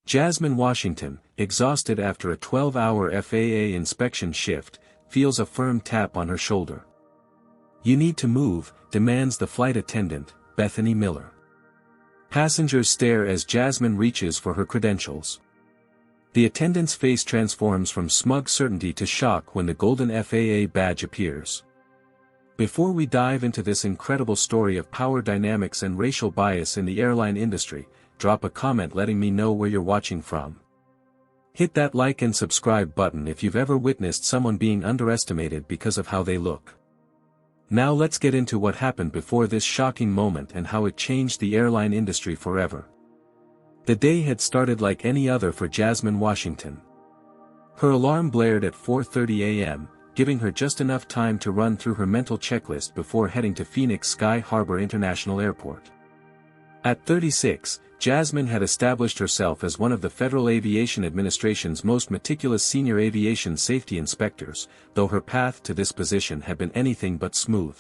Jasmine Washington, exhausted after a 12-hour FAA inspection shift, feels a firm tap on her shoulder. "You need to move," demands the flight attendant, Bethany Miller. Passengers stare as Jasmine reaches for her credentials. The attendant's face transforms from smug certainty to shock when the golden FAA badge appears. Before we dive into this incredible story of power dynamics and racial bias in the airline industry, drop a comment letting me know where you're watching from. Hit that like and subscribe button if you've ever witnessed someone being underestimated because of how they look. Now let's get into what happened before this shocking moment and how it changed the airline industry forever. The day had started like any other for Jasmine Washington. Her alarm blared at 4:30 a.m., giving her just enough time to run through her mental checklist before heading to Phoenix Sky Harbor International Airport. At 36, Jasmine had established herself as one of the Federal Aviation Administration's most meticulous senior aviation safety inspectors, though her path to this position had been anything but smooth.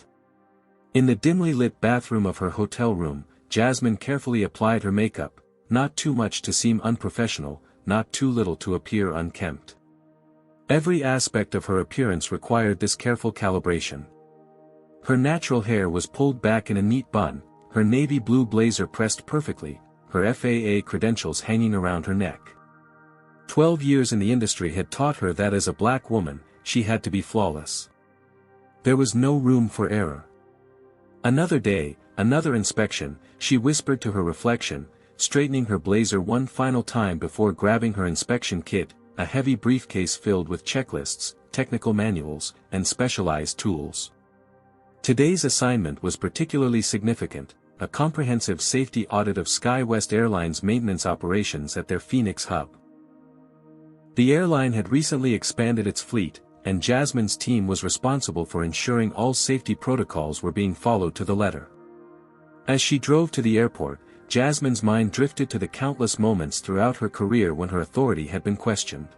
In the dimly lit bathroom of her hotel room, Jasmine carefully applied her makeup, not too much to seem unprofessional, not too little to appear unkempt. Every aspect of her appearance required this careful calibration. Her natural hair was pulled back in a neat bun, her navy blue blazer pressed perfectly, her FAA credentials hanging around her neck. 12 years in the industry had taught her that as a black woman, she had to be flawless. There was no room for error. Another day, another inspection, she whispered to her reflection, straightening her blazer one final time before grabbing her inspection kit, a heavy briefcase filled with checklists, technical manuals, and specialized tools. Today's assignment was particularly significant, a comprehensive safety audit of SkyWest Airlines maintenance operations at their Phoenix hub. The airline had recently expanded its fleet, and Jasmine's team was responsible for ensuring all safety protocols were being followed to the letter. As she drove to the airport, Jasmine's mind drifted to the countless moments throughout her career when her authority had been questioned.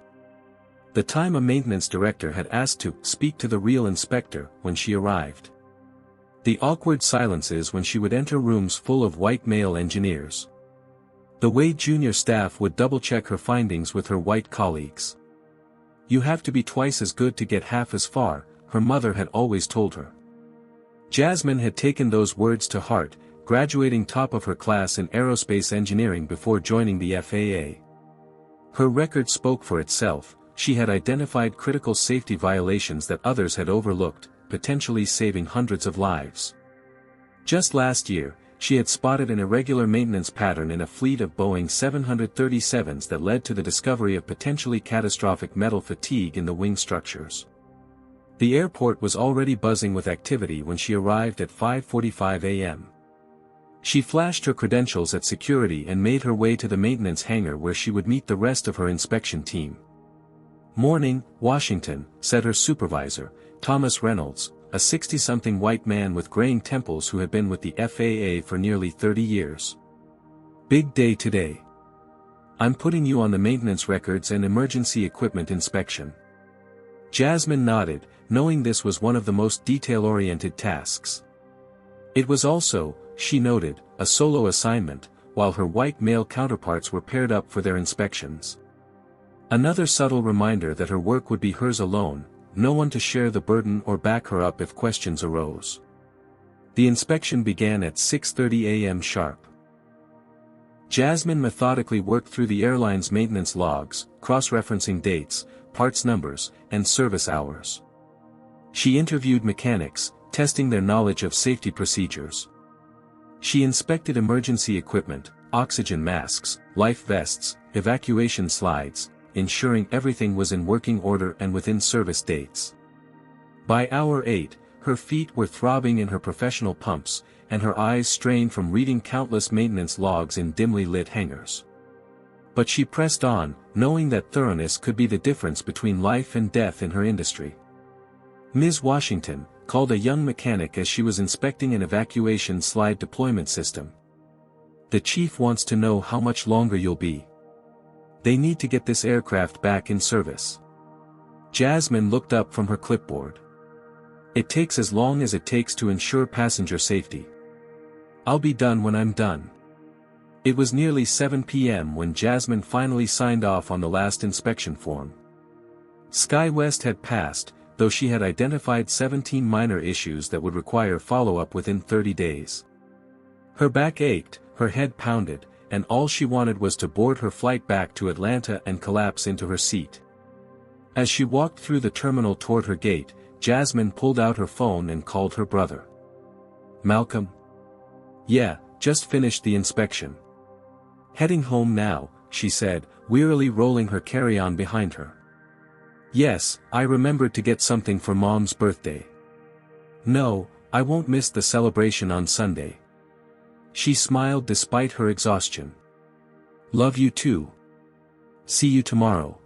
The time a maintenance director had asked to speak to the real inspector when she arrived. The awkward silences when she would enter rooms full of white male engineers. The way junior staff would double-check her findings with her white colleagues. "You have to be twice as good to get half as far," her mother had always told her. Jasmine had taken those words to heart, graduating top of her class in aerospace engineering before joining the FAA. Her record spoke for itself. She had identified critical safety violations that others had overlooked, potentially saving hundreds of lives. Just last year, she had spotted an irregular maintenance pattern in a fleet of Boeing 737s that led to the discovery of potentially catastrophic metal fatigue in the wing structures. The airport was already buzzing with activity when she arrived at 5:45 a.m. She flashed her credentials at security and made her way to the maintenance hangar where she would meet the rest of her inspection team. "Morning, Washington," said her supervisor, Thomas Reynolds, a 60-something white man with graying temples who had been with the FAA for nearly 30 years. "Big day today. I'm putting you on the maintenance records and emergency equipment inspection." Jasmine nodded, knowing this was one of the most detail-oriented tasks. It was also, she noted, a solo assignment, while her white male counterparts were paired up for their inspections. Another subtle reminder that her work would be hers alone, no one to share the burden or back her up if questions arose. The inspection began at 6:30 a.m. sharp. Jasmine methodically worked through the airline's maintenance logs, cross-referencing dates, parts numbers, and service hours. She interviewed mechanics, testing their knowledge of safety procedures. She inspected emergency equipment, oxygen masks, life vests, evacuation slides, ensuring everything was in working order and within service dates. By hour 8, her feet were throbbing in her professional pumps, and her eyes strained from reading countless maintenance logs in dimly lit hangars. But she pressed on, knowing that thoroughness could be the difference between life and death in her industry. Ms. Washington called a young mechanic as she was inspecting an evacuation slide deployment system. "The chief wants to know how much longer you'll be. They need to get this aircraft back in service." Jasmine looked up from her clipboard. "It takes as long as it takes to ensure passenger safety. I'll be done when I'm done." It was nearly 7 p.m. when Jasmine finally signed off on the last inspection form. SkyWest had passed, though she had identified 17 minor issues that would require follow-up within 30 days. Her back ached, her head pounded, and all she wanted was to board her flight back to Atlanta and collapse into her seat. As she walked through the terminal toward her gate, Jasmine pulled out her phone and called her brother. "Malcolm?" "Yeah, just finished the inspection." "Heading home now," she said, wearily rolling her carry-on behind her. "Yes, I remembered to get something for Mom's birthday." "No, I won't miss the celebration on Sunday." She smiled despite her exhaustion. "Love you too. See you tomorrow."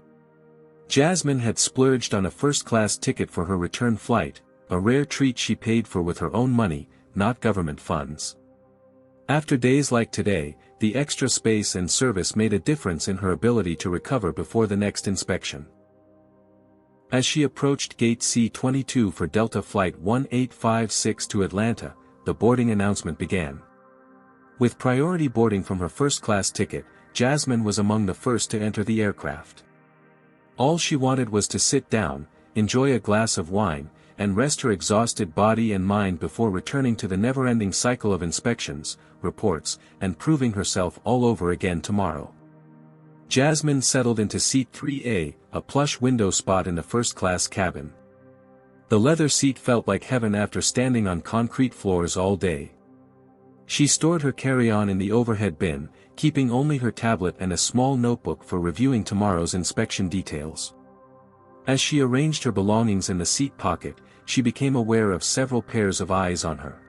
Jasmine had splurged on a first-class ticket for her return flight, a rare treat she paid for with her own money, not government funds. After days like today, the extra space and service made a difference in her ability to recover before the next inspection. As she approached Gate C-22 for Delta Flight 1856 to Atlanta, the boarding announcement began. With priority boarding from her first-class ticket, Jasmine was among the first to enter the aircraft. All she wanted was to sit down, enjoy a glass of wine, and rest her exhausted body and mind before returning to the never-ending cycle of inspections, reports, and proving herself all over again tomorrow. Jasmine settled into Seat 3A, a plush window spot in the first-class cabin. The leather seat felt like heaven after standing on concrete floors all day. She stored her carry-on in the overhead bin, keeping only her tablet and a small notebook for reviewing tomorrow's inspection details. As she arranged her belongings in the seat pocket, she became aware of several pairs of eyes on her.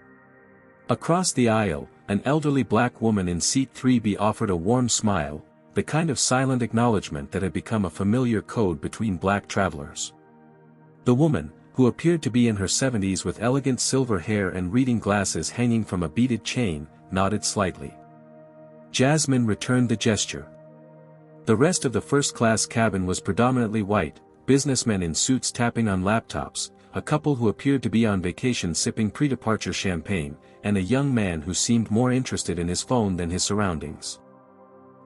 Across the aisle, an elderly black woman in Seat 3B offered a warm smile, the kind of silent acknowledgement that had become a familiar code between black travelers. The woman, who appeared to be in her 70s with elegant silver hair and reading glasses hanging from a beaded chain, nodded slightly. Jasmine returned the gesture. The rest of the first-class cabin was predominantly white, businessmen in suits tapping on laptops, a couple who appeared to be on vacation sipping pre-departure champagne, and a young man who seemed more interested in his phone than his surroundings.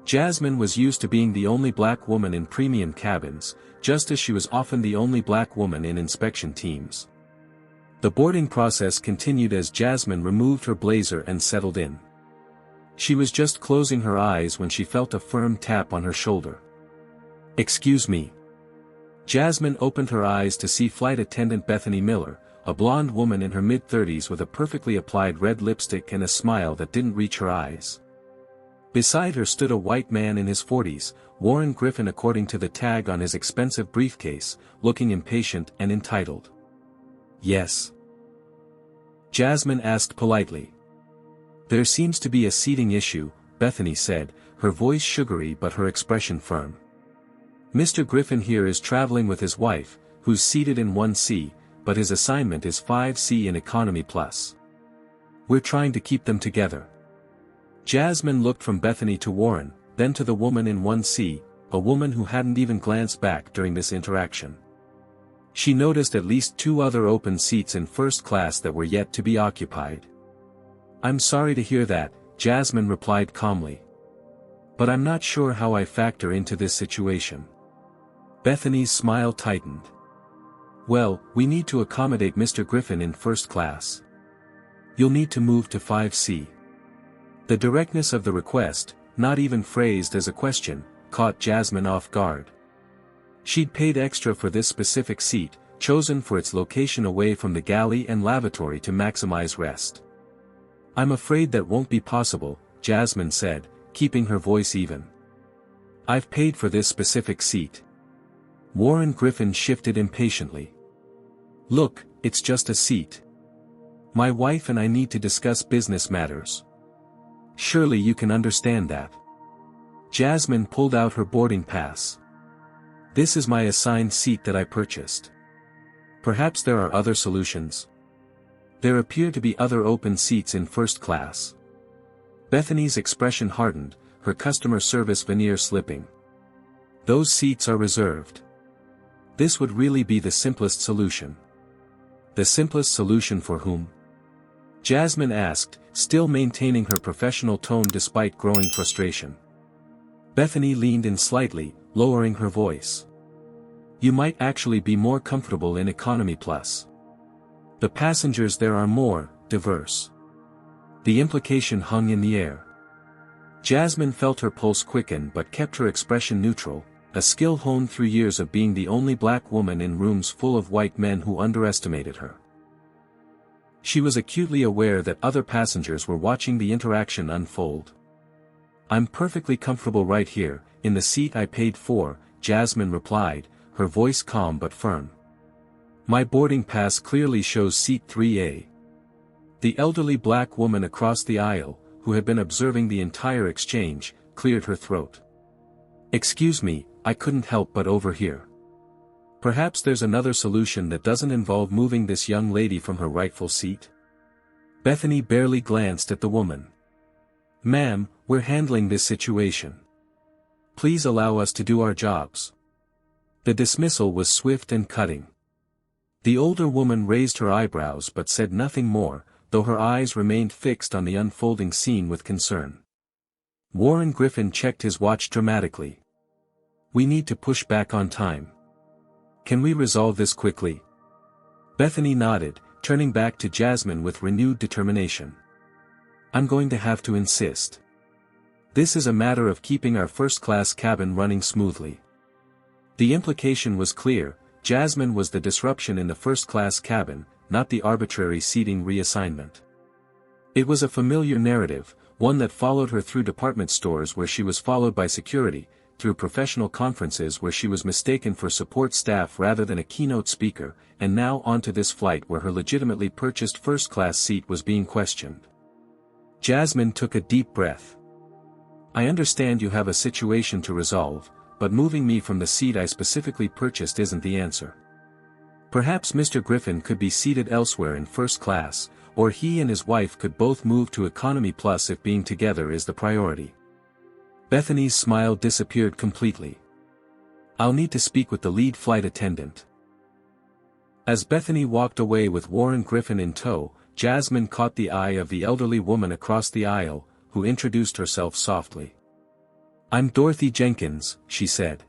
Jasmine was used to being the only black woman in premium cabins, just as she was often the only black woman in inspection teams. The boarding process continued as Jasmine removed her blazer and settled in. She was just closing her eyes when she felt a firm tap on her shoulder. "Excuse me." Jasmine opened her eyes to see flight attendant Bethany Miller, a blonde woman in her mid-30s with a perfectly applied red lipstick and a smile that didn't reach her eyes. Beside her stood a white man in his 40s, Warren Griffin according to the tag on his expensive briefcase, looking impatient and entitled. "Yes?" Jasmine asked politely. "There seems to be a seating issue," Bethany said, her voice sugary but her expression firm. "Mr. Griffin here is traveling with his wife, who's seated in 1C, but his assignment is 5C in Economy Plus. We're trying to keep them together." Jasmine looked from Bethany to Warren, then to the woman in 1C, a woman who hadn't even glanced back during this interaction. She noticed at least 2 other open seats in first class that were yet to be occupied. "I'm sorry to hear that," Jasmine replied calmly. "But I'm not sure how I factor into this situation." Bethany's smile tightened. "Well, we need to accommodate Mr. Griffin in first class. You'll need to move to 5C. The directness of the request, not even phrased as a question, caught Jasmine off guard. She'd paid extra for this specific seat, chosen for its location away from the galley and lavatory to maximize rest. "I'm afraid that won't be possible," Jasmine said, keeping her voice even. "I've paid for this specific seat." Warren Griffin shifted impatiently. "Look, it's just a seat. My wife and I need to discuss business matters. Surely you can understand that." Jasmine pulled out her boarding pass. "This is my assigned seat that I purchased. Perhaps there are other solutions. There appear to be other open seats in first class." Bethany's expression hardened, her customer service veneer slipping. "Those seats are reserved." This would really be the simplest solution. The simplest solution for whom? Jasmine asked, still maintaining her professional tone despite growing frustration. Bethany leaned in slightly, lowering her voice. You might actually be more comfortable in Economy Plus. The passengers there are more diverse. The implication hung in the air. Jasmine felt her pulse quicken but kept her expression neutral, a skill honed through years of being the only black woman in rooms full of white men who underestimated her. She was acutely aware that other passengers were watching the interaction unfold. I'm perfectly comfortable right here, in the seat I paid for, Jasmine replied, her voice calm but firm. My boarding pass clearly shows seat 3A. The elderly black woman across the aisle, who had been observing the entire exchange, cleared her throat. Excuse me, I couldn't help but overhear. Perhaps there's another solution that doesn't involve moving this young lady from her rightful seat? Bethany barely glanced at the woman. Ma'am, we're handling this situation. Please allow us to do our jobs. The dismissal was swift and cutting. The older woman raised her eyebrows but said nothing more, though her eyes remained fixed on the unfolding scene with concern. Warren Griffin checked his watch dramatically. We need to push back on time. Can we resolve this quickly? Bethany nodded, turning back to Jasmine with renewed determination. I'm going to have to insist. This is a matter of keeping our first-class cabin running smoothly. The implication was clear, Jasmine was the disruption in the first-class cabin, not the arbitrary seating reassignment. It was a familiar narrative, one that followed her through department stores where she was followed by security, through professional conferences where she was mistaken for support staff rather than a keynote speaker, and now onto this flight where her legitimately purchased first-class seat was being questioned. Jasmine took a deep breath. I understand you have a situation to resolve, but moving me from the seat I specifically purchased isn't the answer. Perhaps Mr. Griffin could be seated elsewhere in first class, or he and his wife could both move to Economy Plus if being together is the priority. Bethany's smile disappeared completely. I'll need to speak with the lead flight attendant. As Bethany walked away with Warren Griffin in tow, Jasmine caught the eye of the elderly woman across the aisle, who introduced herself softly. I'm Dorothy Jenkins, she said.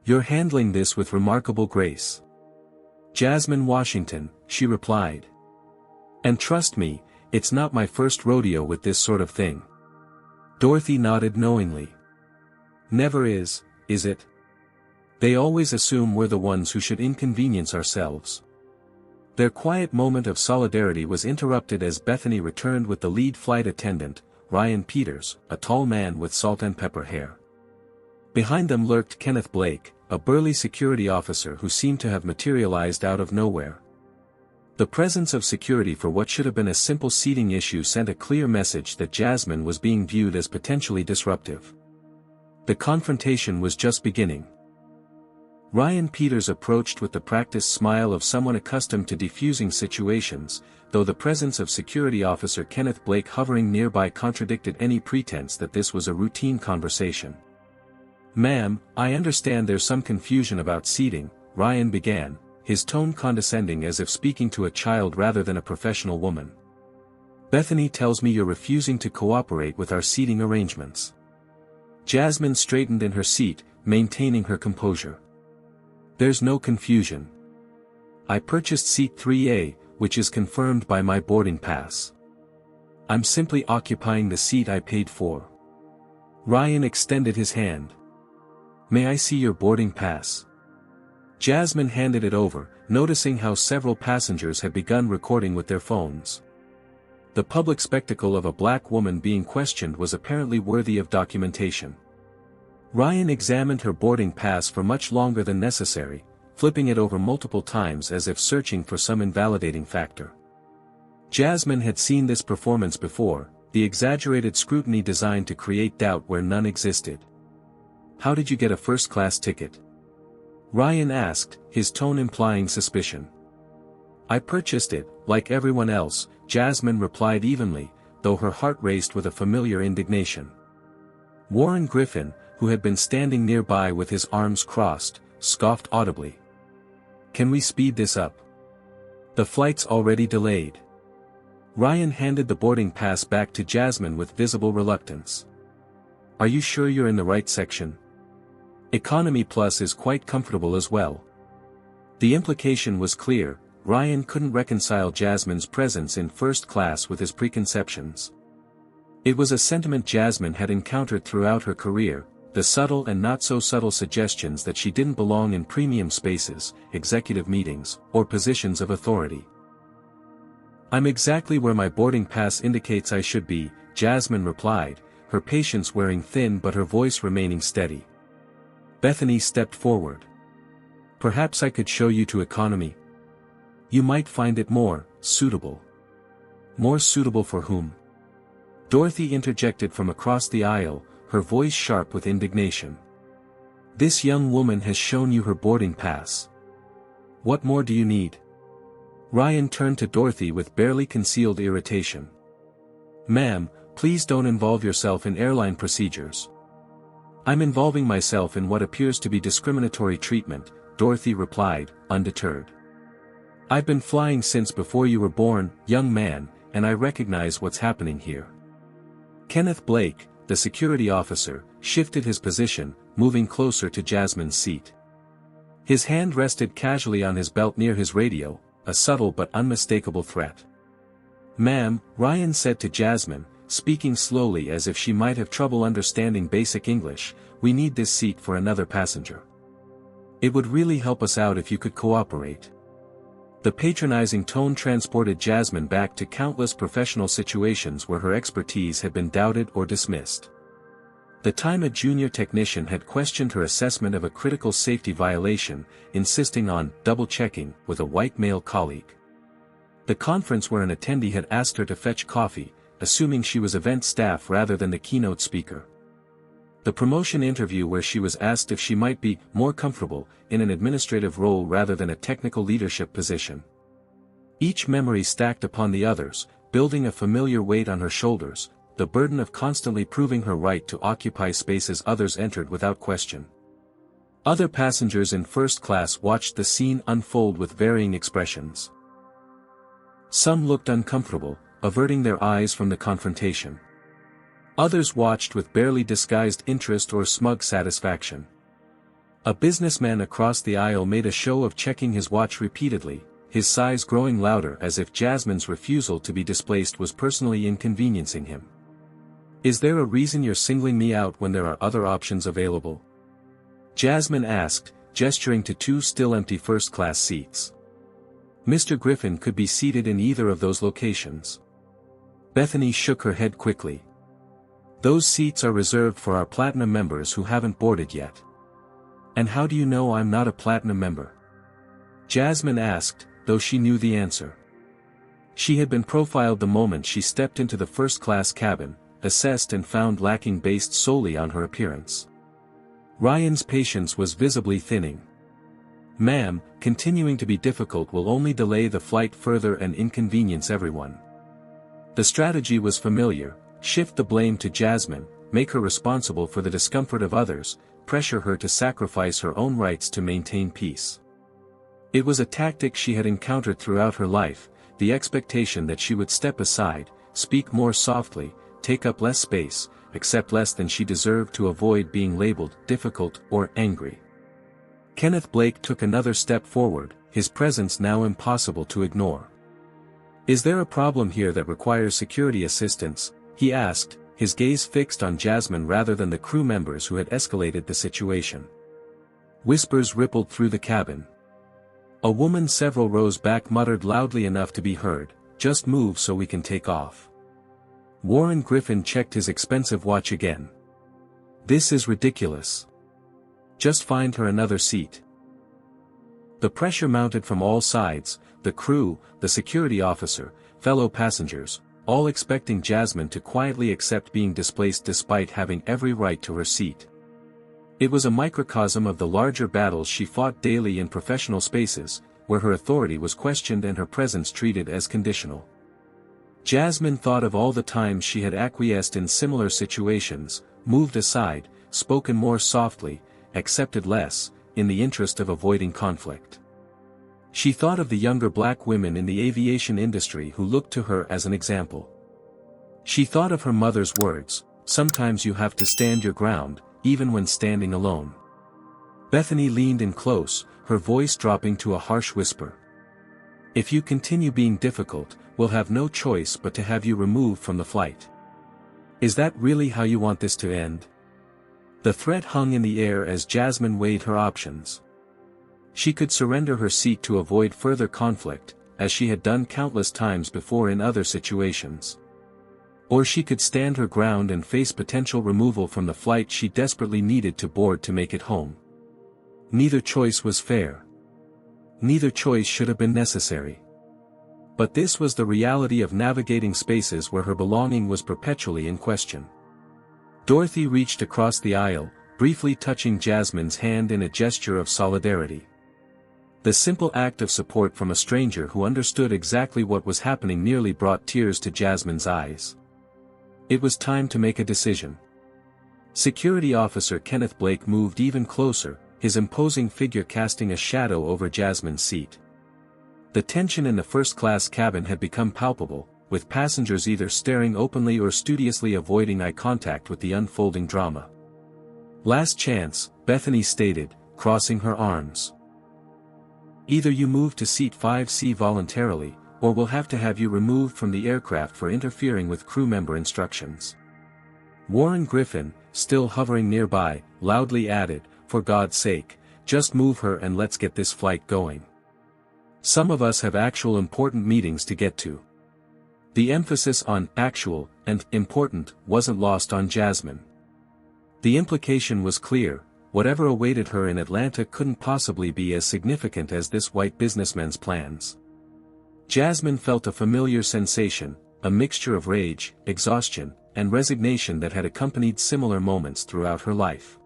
You're handling this with remarkable grace. Jasmine Washington, she replied. And trust me, it's not my first rodeo with this sort of thing. Dorothy nodded knowingly. Never is it? They always assume we're the ones who should inconvenience ourselves. Their quiet moment of solidarity was interrupted as Bethany returned with the lead flight attendant, Ryan Peters, a tall man with salt and pepper hair. Behind them lurked Kenneth Blake, a burly security officer who seemed to have materialized out of nowhere. The presence of security for what should have been a simple seating issue sent a clear message that Jasmine was being viewed as potentially disruptive. The confrontation was just beginning. Ryan Peters approached with the practiced smile of someone accustomed to defusing situations, though the presence of security officer Kenneth Blake hovering nearby contradicted any pretense that this was a routine conversation. Ma'am, I understand there's some confusion about seating, Ryan began, his tone condescending as if speaking to a child rather than a professional woman. Bethany tells me you're refusing to cooperate with our seating arrangements. Jasmine straightened in her seat, maintaining her composure. There's no confusion. I purchased seat 3A, which is confirmed by my boarding pass. I'm simply occupying the seat I paid for. Ryan extended his hand. May I see your boarding pass? Jasmine handed it over, noticing how several passengers had begun recording with their phones. The public spectacle of a black woman being questioned was apparently worthy of documentation. Ryan examined her boarding pass for much longer than necessary, flipping it over multiple times as if searching for some invalidating factor. Jasmine had seen this performance before, the exaggerated scrutiny designed to create doubt where none existed. How did you get a first-class ticket? Ryan asked, his tone implying suspicion. I purchased it, like everyone else, Jasmine replied evenly, though her heart raced with a familiar indignation. Warren Griffin, who had been standing nearby with his arms crossed, scoffed audibly. Can we speed this up? The flight's already delayed. Ryan handed the boarding pass back to Jasmine with visible reluctance. Are you sure you're in the right section? Economy Plus is quite comfortable as well. The implication was clear. Ryan couldn't reconcile Jasmine's presence in first class with his preconceptions. It was a sentiment Jasmine had encountered throughout her career, the subtle and not-so-subtle suggestions that she didn't belong in premium spaces, executive meetings, or positions of authority. I'm exactly where my boarding pass indicates I should be, Jasmine replied, her patience wearing thin but her voice remaining steady. Bethany stepped forward. Perhaps I could show you to economy. You might find it more suitable. More suitable for whom? Dorothy interjected from across the aisle, her voice sharp with indignation. This young woman has shown you her boarding pass. What more do you need? Ryan turned to Dorothy with barely concealed irritation. Ma'am, please don't involve yourself in airline procedures. I'm involving myself in what appears to be discriminatory treatment, Dorothy replied, undeterred. I've been flying since before you were born, young man, and I recognize what's happening here. Kenneth Blake, the security officer, shifted his position, moving closer to Jasmine's seat. His hand rested casually on his belt near his radio, a subtle but unmistakable threat. Ma'am, Ryan said to Jasmine, speaking slowly as if she might have trouble understanding basic English, we need this seat for another passenger. It would really help us out if you could cooperate. The patronizing tone transported Jasmine back to countless professional situations where her expertise had been doubted or dismissed. The time a junior technician had questioned her assessment of a critical safety violation, insisting on double-checking with a white male colleague. The conference where an attendee had asked her to fetch coffee, assuming she was event staff rather than the keynote speaker. The promotion interview where she was asked if she might be more comfortable in an administrative role rather than a technical leadership position. Each memory stacked upon the others, building a familiar weight on her shoulders, the burden of constantly proving her right to occupy spaces others entered without question. Other passengers in first class watched the scene unfold with varying expressions. Some looked uncomfortable, averting their eyes from the confrontation. Others watched with barely disguised interest or smug satisfaction. A businessman across the aisle made a show of checking his watch repeatedly, his sighs growing louder as if Jasmine's refusal to be displaced was personally inconveniencing him. Is there a reason you're singling me out when there are other options available? Jasmine asked, gesturing to two still empty first-class seats. Mr. Griffin could be seated in either of those locations. Bethany shook her head quickly. Those seats are reserved for our platinum members who haven't boarded yet. And how do you know I'm not a platinum member? Jasmine asked, though she knew the answer. She had been profiled the moment she stepped into the first-class cabin, assessed and found lacking based solely on her appearance. Ryan's patience was visibly thinning. Ma'am, continuing to be difficult will only delay the flight further and inconvenience everyone. The strategy was familiar. Shift the blame to Jasmine, make her responsible for the discomfort of others, pressure her to sacrifice her own rights to maintain peace. It was a tactic she had encountered throughout her life, the expectation that she would step aside, speak more softly, take up less space, accept less than she deserved to avoid being labeled difficult or angry. Kenneth Blake took another step forward, his presence now impossible to ignore. Is there a problem here that requires security assistance? He asked, his gaze fixed on Jasmine rather than the crew members who had escalated the situation. Whispers rippled through the cabin. A woman several rows back muttered loudly enough to be heard, "Just move so we can take off." Warren Griffin checked his expensive watch again. This is ridiculous. Just find her another seat. The pressure mounted from all sides, the crew, the security officer, fellow passengers, all expecting Jasmine to quietly accept being displaced despite having every right to her seat. It was a microcosm of the larger battles she fought daily in professional spaces, where her authority was questioned and her presence treated as conditional. Jasmine thought of all the times she had acquiesced in similar situations, moved aside, spoken more softly, accepted less, in the interest of avoiding conflict. She thought of the younger black women in the aviation industry who looked to her as an example. She thought of her mother's words, "Sometimes you have to stand your ground, even when standing alone." Bethany leaned in close, her voice dropping to a harsh whisper. "If you continue being difficult, we'll have no choice but to have you removed from the flight. Is that really how you want this to end?" The threat hung in the air as Jasmine weighed her options. She could surrender her seat to avoid further conflict, as she had done countless times before in other situations. Or she could stand her ground and face potential removal from the flight she desperately needed to board to make it home. Neither choice was fair. Neither choice should have been necessary. But this was the reality of navigating spaces where her belonging was perpetually in question. Dorothy reached across the aisle, briefly touching Jasmine's hand in a gesture of solidarity. The simple act of support from a stranger who understood exactly what was happening nearly brought tears to Jasmine's eyes. It was time to make a decision. Security Officer Kenneth Blake moved even closer, his imposing figure casting a shadow over Jasmine's seat. The tension in the first-class cabin had become palpable, with passengers either staring openly or studiously avoiding eye contact with the unfolding drama. "Last chance," Bethany stated, crossing her arms. "Either you move to seat 5C voluntarily, or we'll have to have you removed from the aircraft for interfering with crew member instructions." Warren Griffin, still hovering nearby, loudly added, "For God's sake, just move her and let's get this flight going. Some of us have actual important meetings to get to." The emphasis on "actual" and "important" wasn't lost on Jasmine. The implication was clear: whatever awaited her in Atlanta couldn't possibly be as significant as this white businessman's plans. Jasmine felt a familiar sensation, a mixture of rage, exhaustion, and resignation that had accompanied similar moments throughout her life.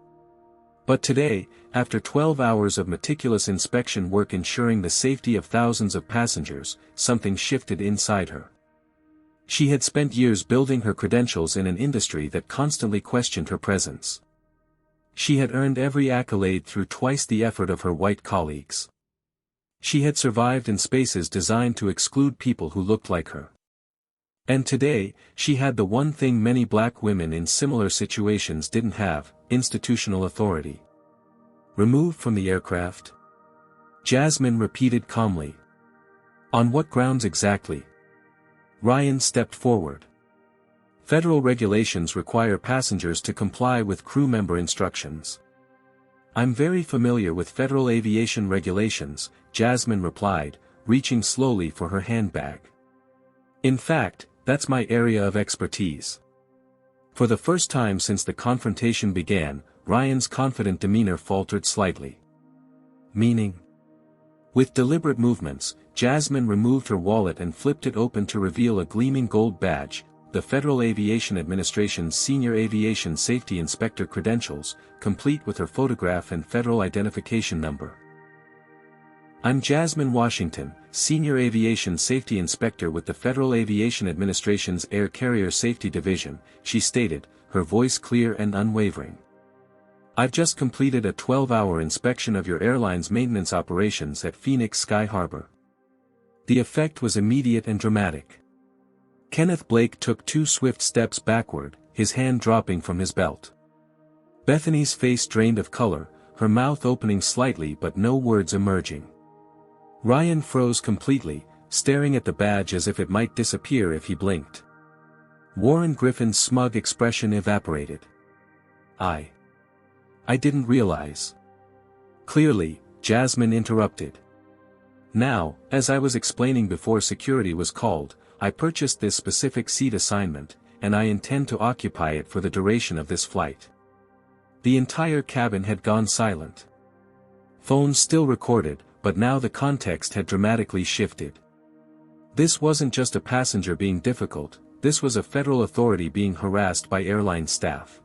But today, after 12 hours of meticulous inspection work ensuring the safety of thousands of passengers, something shifted inside her. She had spent years building her credentials in an industry that constantly questioned her presence. She had earned every accolade through twice the effort of her white colleagues. She had survived in spaces designed to exclude people who looked like her. And today, she had the one thing many black women in similar situations didn't have: institutional authority. "Removed from the aircraft?" Jasmine repeated calmly. "On what grounds exactly?" Ryan stepped forward. "Federal regulations require passengers to comply with crew member instructions." "I'm very familiar with federal aviation regulations," Jasmine replied, reaching slowly for her handbag. "In fact, that's my area of expertise." For the first time since the confrontation began, Ryan's confident demeanor faltered slightly. "Meaning?" With deliberate movements, Jasmine removed her wallet and flipped it open to reveal a gleaming gold badge, the Federal Aviation Administration's Senior Aviation Safety Inspector credentials, complete with her photograph and federal identification number. "I'm Jasmine Washington, Senior Aviation Safety Inspector with the Federal Aviation Administration's Air Carrier Safety Division," she stated, her voice clear and unwavering. "I've just completed a 12-hour inspection of your airline's maintenance operations at Phoenix Sky Harbor." The effect was immediate and dramatic. Kenneth Blake took 2 swift steps backward, his hand dropping from his belt. Bethany's face drained of color, her mouth opening slightly but no words emerging. Ryan froze completely, staring at the badge as if it might disappear if he blinked. Warren Griffin's smug expression evaporated. I didn't realize." Clearly, Jasmine interrupted. "Now, as I was explaining before security was called, I purchased this specific seat assignment, and I intend to occupy it for the duration of this flight." The entire cabin had gone silent. Phones still recorded, but now the context had dramatically shifted. This wasn't just a passenger being difficult, this was a federal authority being harassed by airline staff.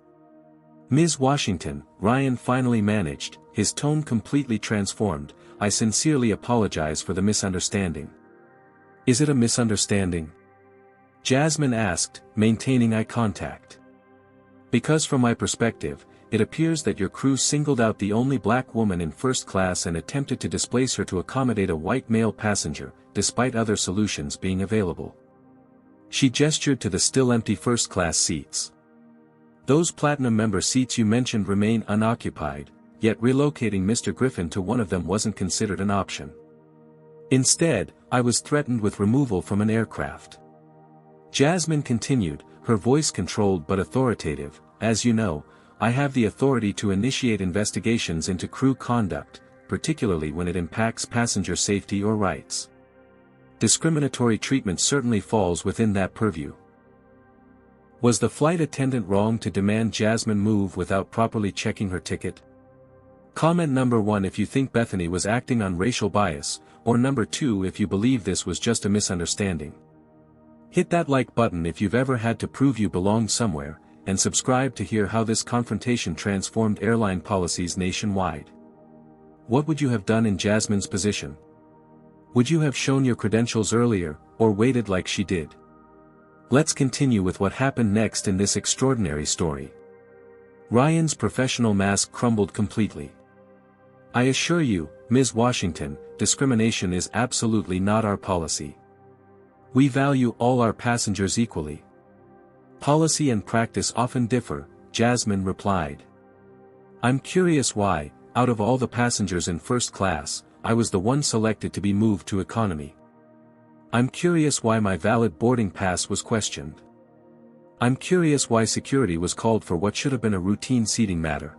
"Ms. Washington," Ryan finally managed, his tone completely transformed, "I sincerely apologize for the misunderstanding." "Is it a misunderstanding?" Jasmine asked, maintaining eye contact. "Because from my perspective, it appears that your crew singled out the only black woman in first class and attempted to displace her to accommodate a white male passenger, despite other solutions being available. She gestured to the still empty first-class seats. Those platinum member seats you mentioned remain unoccupied, yet relocating Mr. Griffin to one of them wasn't considered an option. Instead, I was threatened with removal from an aircraft. Jasmine continued, her voice controlled but authoritative. As you know, I have the authority to initiate investigations into crew conduct, particularly when it impacts passenger safety or rights. Discriminatory treatment certainly falls within that purview. Was the flight attendant wrong to demand Jasmine move without properly checking her ticket? Comment number 1 if you think Bethany was acting on racial bias, or number 2 if you believe this was just a misunderstanding. Hit that like button if you've ever had to prove you belong somewhere, and subscribe to hear how this confrontation transformed airline policies nationwide. What would you have done in Jasmine's position? Would you have shown your credentials earlier, or waited like she did? Let's continue with what happened next in this extraordinary story. Ryan's professional mask crumbled completely. I assure you, Ms. Washington, discrimination is absolutely not our policy. We value all our passengers equally. Policy and practice often differ, Jasmine replied. I'm curious why, out of all the passengers in first class, I was the one selected to be moved to economy. I'm curious why my valid boarding pass was questioned. I'm curious why security was called for what should have been a routine seating matter.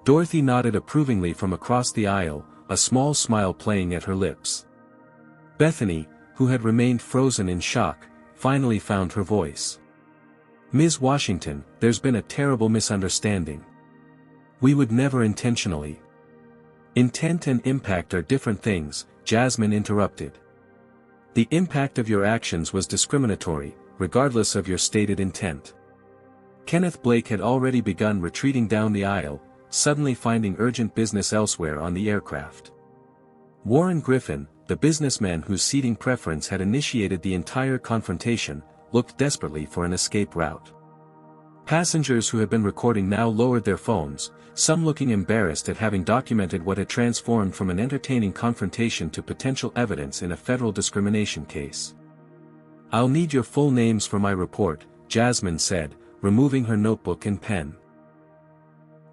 Dorothy nodded approvingly from across the aisle, a small smile playing at her lips. Bethany, who had remained frozen in shock, finally found her voice. Ms. Washington, there's been a terrible misunderstanding. We would never intentionally. Intent and impact are different things, Jasmine interrupted. The impact of your actions was discriminatory, regardless of your stated intent. Kenneth Blake had already begun retreating down the aisle, suddenly finding urgent business elsewhere on the aircraft. Warren Griffin, the businessman whose seating preference had initiated the entire confrontation, looked desperately for an escape route. Passengers who had been recording now lowered their phones, some looking embarrassed at having documented what had transformed from an entertaining confrontation to potential evidence in a federal discrimination case. I'll need your full names for my report, Jasmine said, removing her notebook and pen.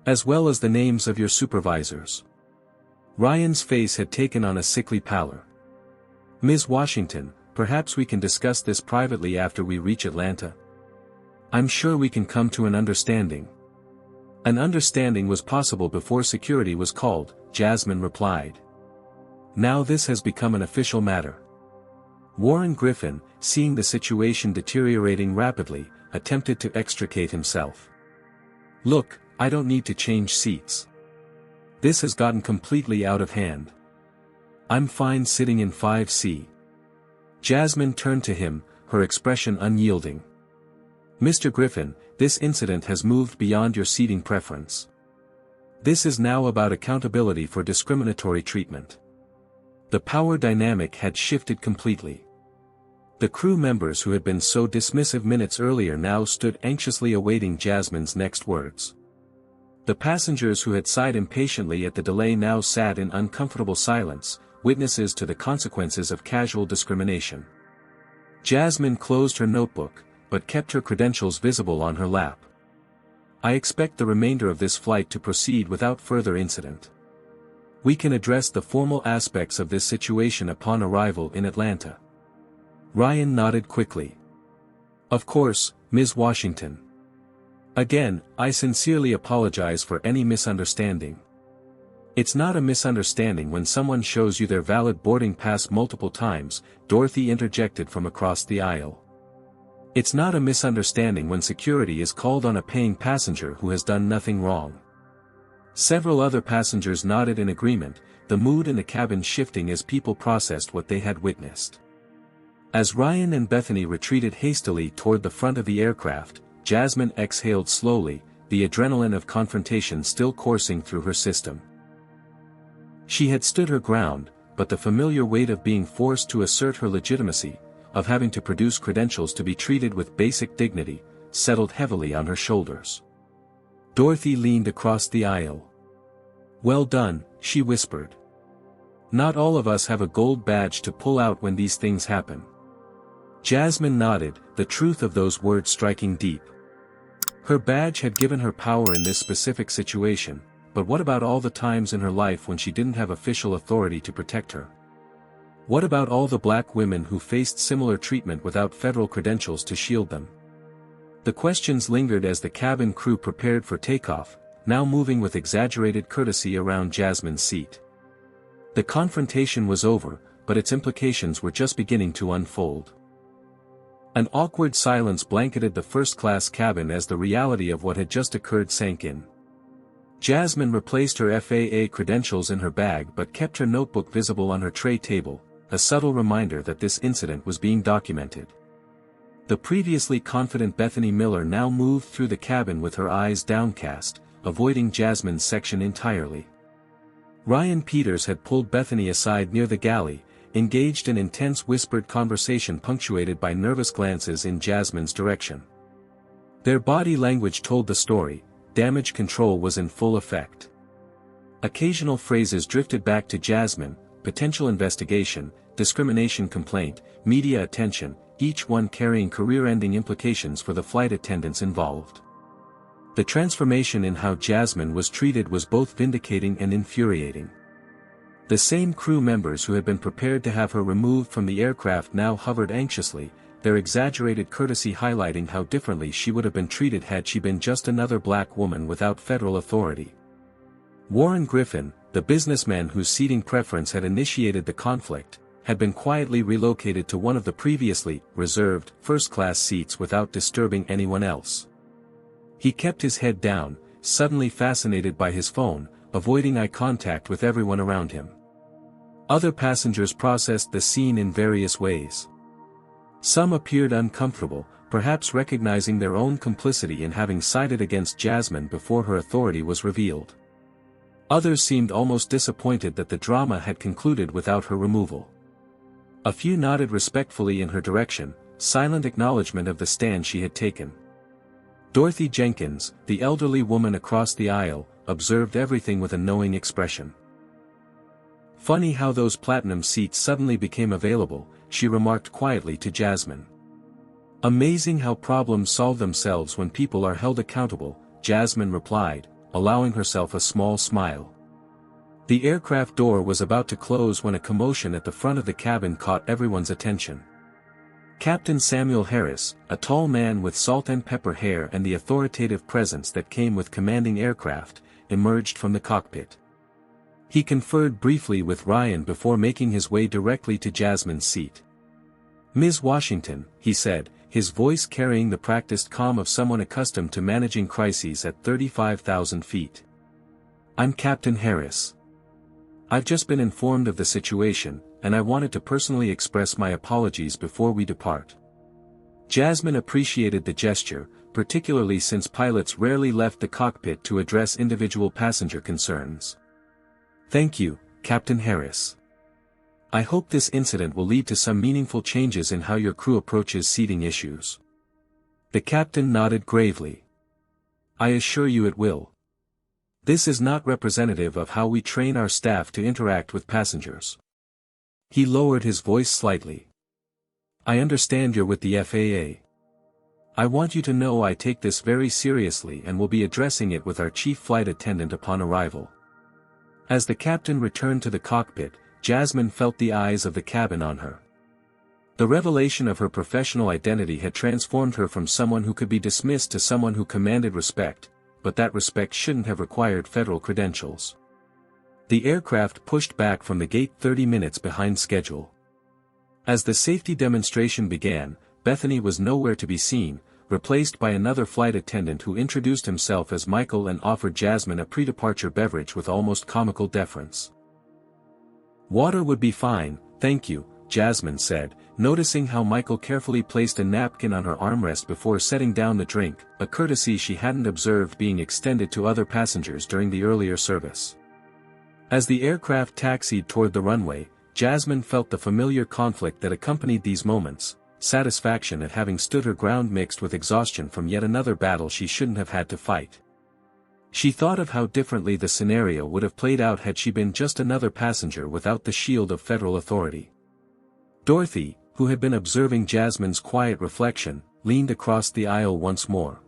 As well as the names of your supervisors. Ryan's face had taken on a sickly pallor. Ms. Washington, perhaps we can discuss this privately after we reach Atlanta. I'm sure we can come to an understanding. An understanding was possible before security was called, Jasmine replied. Now this has become an official matter. Warren Griffin, seeing the situation deteriorating rapidly, attempted to extricate himself. Look, I don't need to change seats. This has gotten completely out of hand. I'm fine sitting in 5C. Jasmine turned to him, her expression unyielding. Mr. Griffin, this incident has moved beyond your seating preference. This is now about accountability for discriminatory treatment. The power dynamic had shifted completely. The crew members who had been so dismissive minutes earlier now stood anxiously awaiting Jasmine's next words. The passengers who had sighed impatiently at the delay now sat in uncomfortable silence, witnesses to the consequences of casual discrimination. Jasmine closed her notebook, but kept her credentials visible on her lap. I expect the remainder of this flight to proceed without further incident. We can address the formal aspects of this situation upon arrival in Atlanta. Ryan nodded quickly. Of course, Ms. Washington. Again, I sincerely apologize for any misunderstanding. It's not a misunderstanding when someone shows you their valid boarding pass multiple times, Dorothy interjected from across the aisle. It's not a misunderstanding when security is called on a paying passenger who has done nothing wrong. Several other passengers nodded in agreement, the mood in the cabin shifting as people processed what they had witnessed. As Ryan and Bethany retreated hastily toward the front of the aircraft, Jasmine exhaled slowly, the adrenaline of confrontation still coursing through her system. She had stood her ground, but the familiar weight of being forced to assert her legitimacy, of having to produce credentials to be treated with basic dignity, settled heavily on her shoulders. Dorothy leaned across the aisle. "Well done," she whispered. "Not all of us have a gold badge to pull out when these things happen." Jasmine nodded, the truth of those words striking deep. Her badge had given her power in this specific situation, but what about all the times in her life when she didn't have official authority to protect her? What about all the black women who faced similar treatment without federal credentials to shield them? The questions lingered as the cabin crew prepared for takeoff, now moving with exaggerated courtesy around Jasmine's seat. The confrontation was over, but its implications were just beginning to unfold. An awkward silence blanketed the first-class cabin as the reality of what had just occurred sank in. Jasmine replaced her FAA credentials in her bag but kept her notebook visible on her tray table, a subtle reminder that this incident was being documented. The previously confident Bethany Miller now moved through the cabin with her eyes downcast, avoiding Jasmine's section entirely. Ryan Peters had pulled Bethany aside near the galley, engaged in intense whispered conversation punctuated by nervous glances in Jasmine's direction. Their body language told the story, damage control was in full effect. Occasional phrases drifted back to Jasmine: potential investigation, discrimination complaint, media attention, each one carrying career-ending implications for the flight attendants involved. The transformation in how Jasmine was treated was both vindicating and infuriating. The same crew members who had been prepared to have her removed from the aircraft now hovered anxiously, their exaggerated courtesy highlighting how differently she would have been treated had she been just another black woman without federal authority. Warren Griffin, the businessman whose seating preference had initiated the conflict, had been quietly relocated to one of the previously reserved first-class seats without disturbing anyone else. He kept his head down, suddenly fascinated by his phone, avoiding eye contact with everyone around him. Other passengers processed the scene in various ways. Some appeared uncomfortable, perhaps recognizing their own complicity in having sided against Jasmine before her authority was revealed. Others seemed almost disappointed that the drama had concluded without her removal. A few nodded respectfully in her direction, silent acknowledgement of the stand she had taken. Dorothy Jenkins, the elderly woman across the aisle, observed everything with a knowing expression. "Funny how those platinum seats suddenly became available," she remarked quietly to Jasmine. "Amazing how problems solve themselves when people are held accountable," Jasmine replied, allowing herself a small smile. The aircraft door was about to close when a commotion at the front of the cabin caught everyone's attention. Captain Samuel Harris, a tall man with salt and pepper hair and the authoritative presence that came with commanding aircraft, emerged from the cockpit. He conferred briefly with Ryan before making his way directly to Jasmine's seat. "Ms. Washington," he said, his voice carrying the practiced calm of someone accustomed to managing crises at 35,000 feet. "I'm Captain Harris. I've just been informed of the situation, and I wanted to personally express my apologies before we depart." Jasmine appreciated the gesture, particularly since pilots rarely left the cockpit to address individual passenger concerns. "Thank you, Captain Harris. I hope this incident will lead to some meaningful changes in how your crew approaches seating issues." The captain nodded gravely. "I assure you it will. This is not representative of how we train our staff to interact with passengers." He lowered his voice slightly. "I understand you're with the FAA. I want you to know I take this very seriously and will be addressing it with our chief flight attendant upon arrival." As the captain returned to the cockpit, Jasmine felt the eyes of the cabin on her. The revelation of her professional identity had transformed her from someone who could be dismissed to someone who commanded respect, but that respect shouldn't have required federal credentials. The aircraft pushed back from the gate 30 minutes behind schedule. As the safety demonstration began, Bethany was nowhere to be seen, replaced by another flight attendant who introduced himself as Michael and offered Jasmine a pre-departure beverage with almost comical deference. "Water would be fine, thank you," Jasmine said, noticing how Michael carefully placed a napkin on her armrest before setting down the drink, a courtesy she hadn't observed being extended to other passengers during the earlier service. As the aircraft taxied toward the runway, Jasmine felt the familiar conflict that accompanied these moments, satisfaction at having stood her ground mixed with exhaustion from yet another battle she shouldn't have had to fight. She thought of how differently the scenario would have played out had she been just another passenger without the shield of federal authority. Dorothy, who had been observing Jasmine's quiet reflection, leaned across the aisle once more.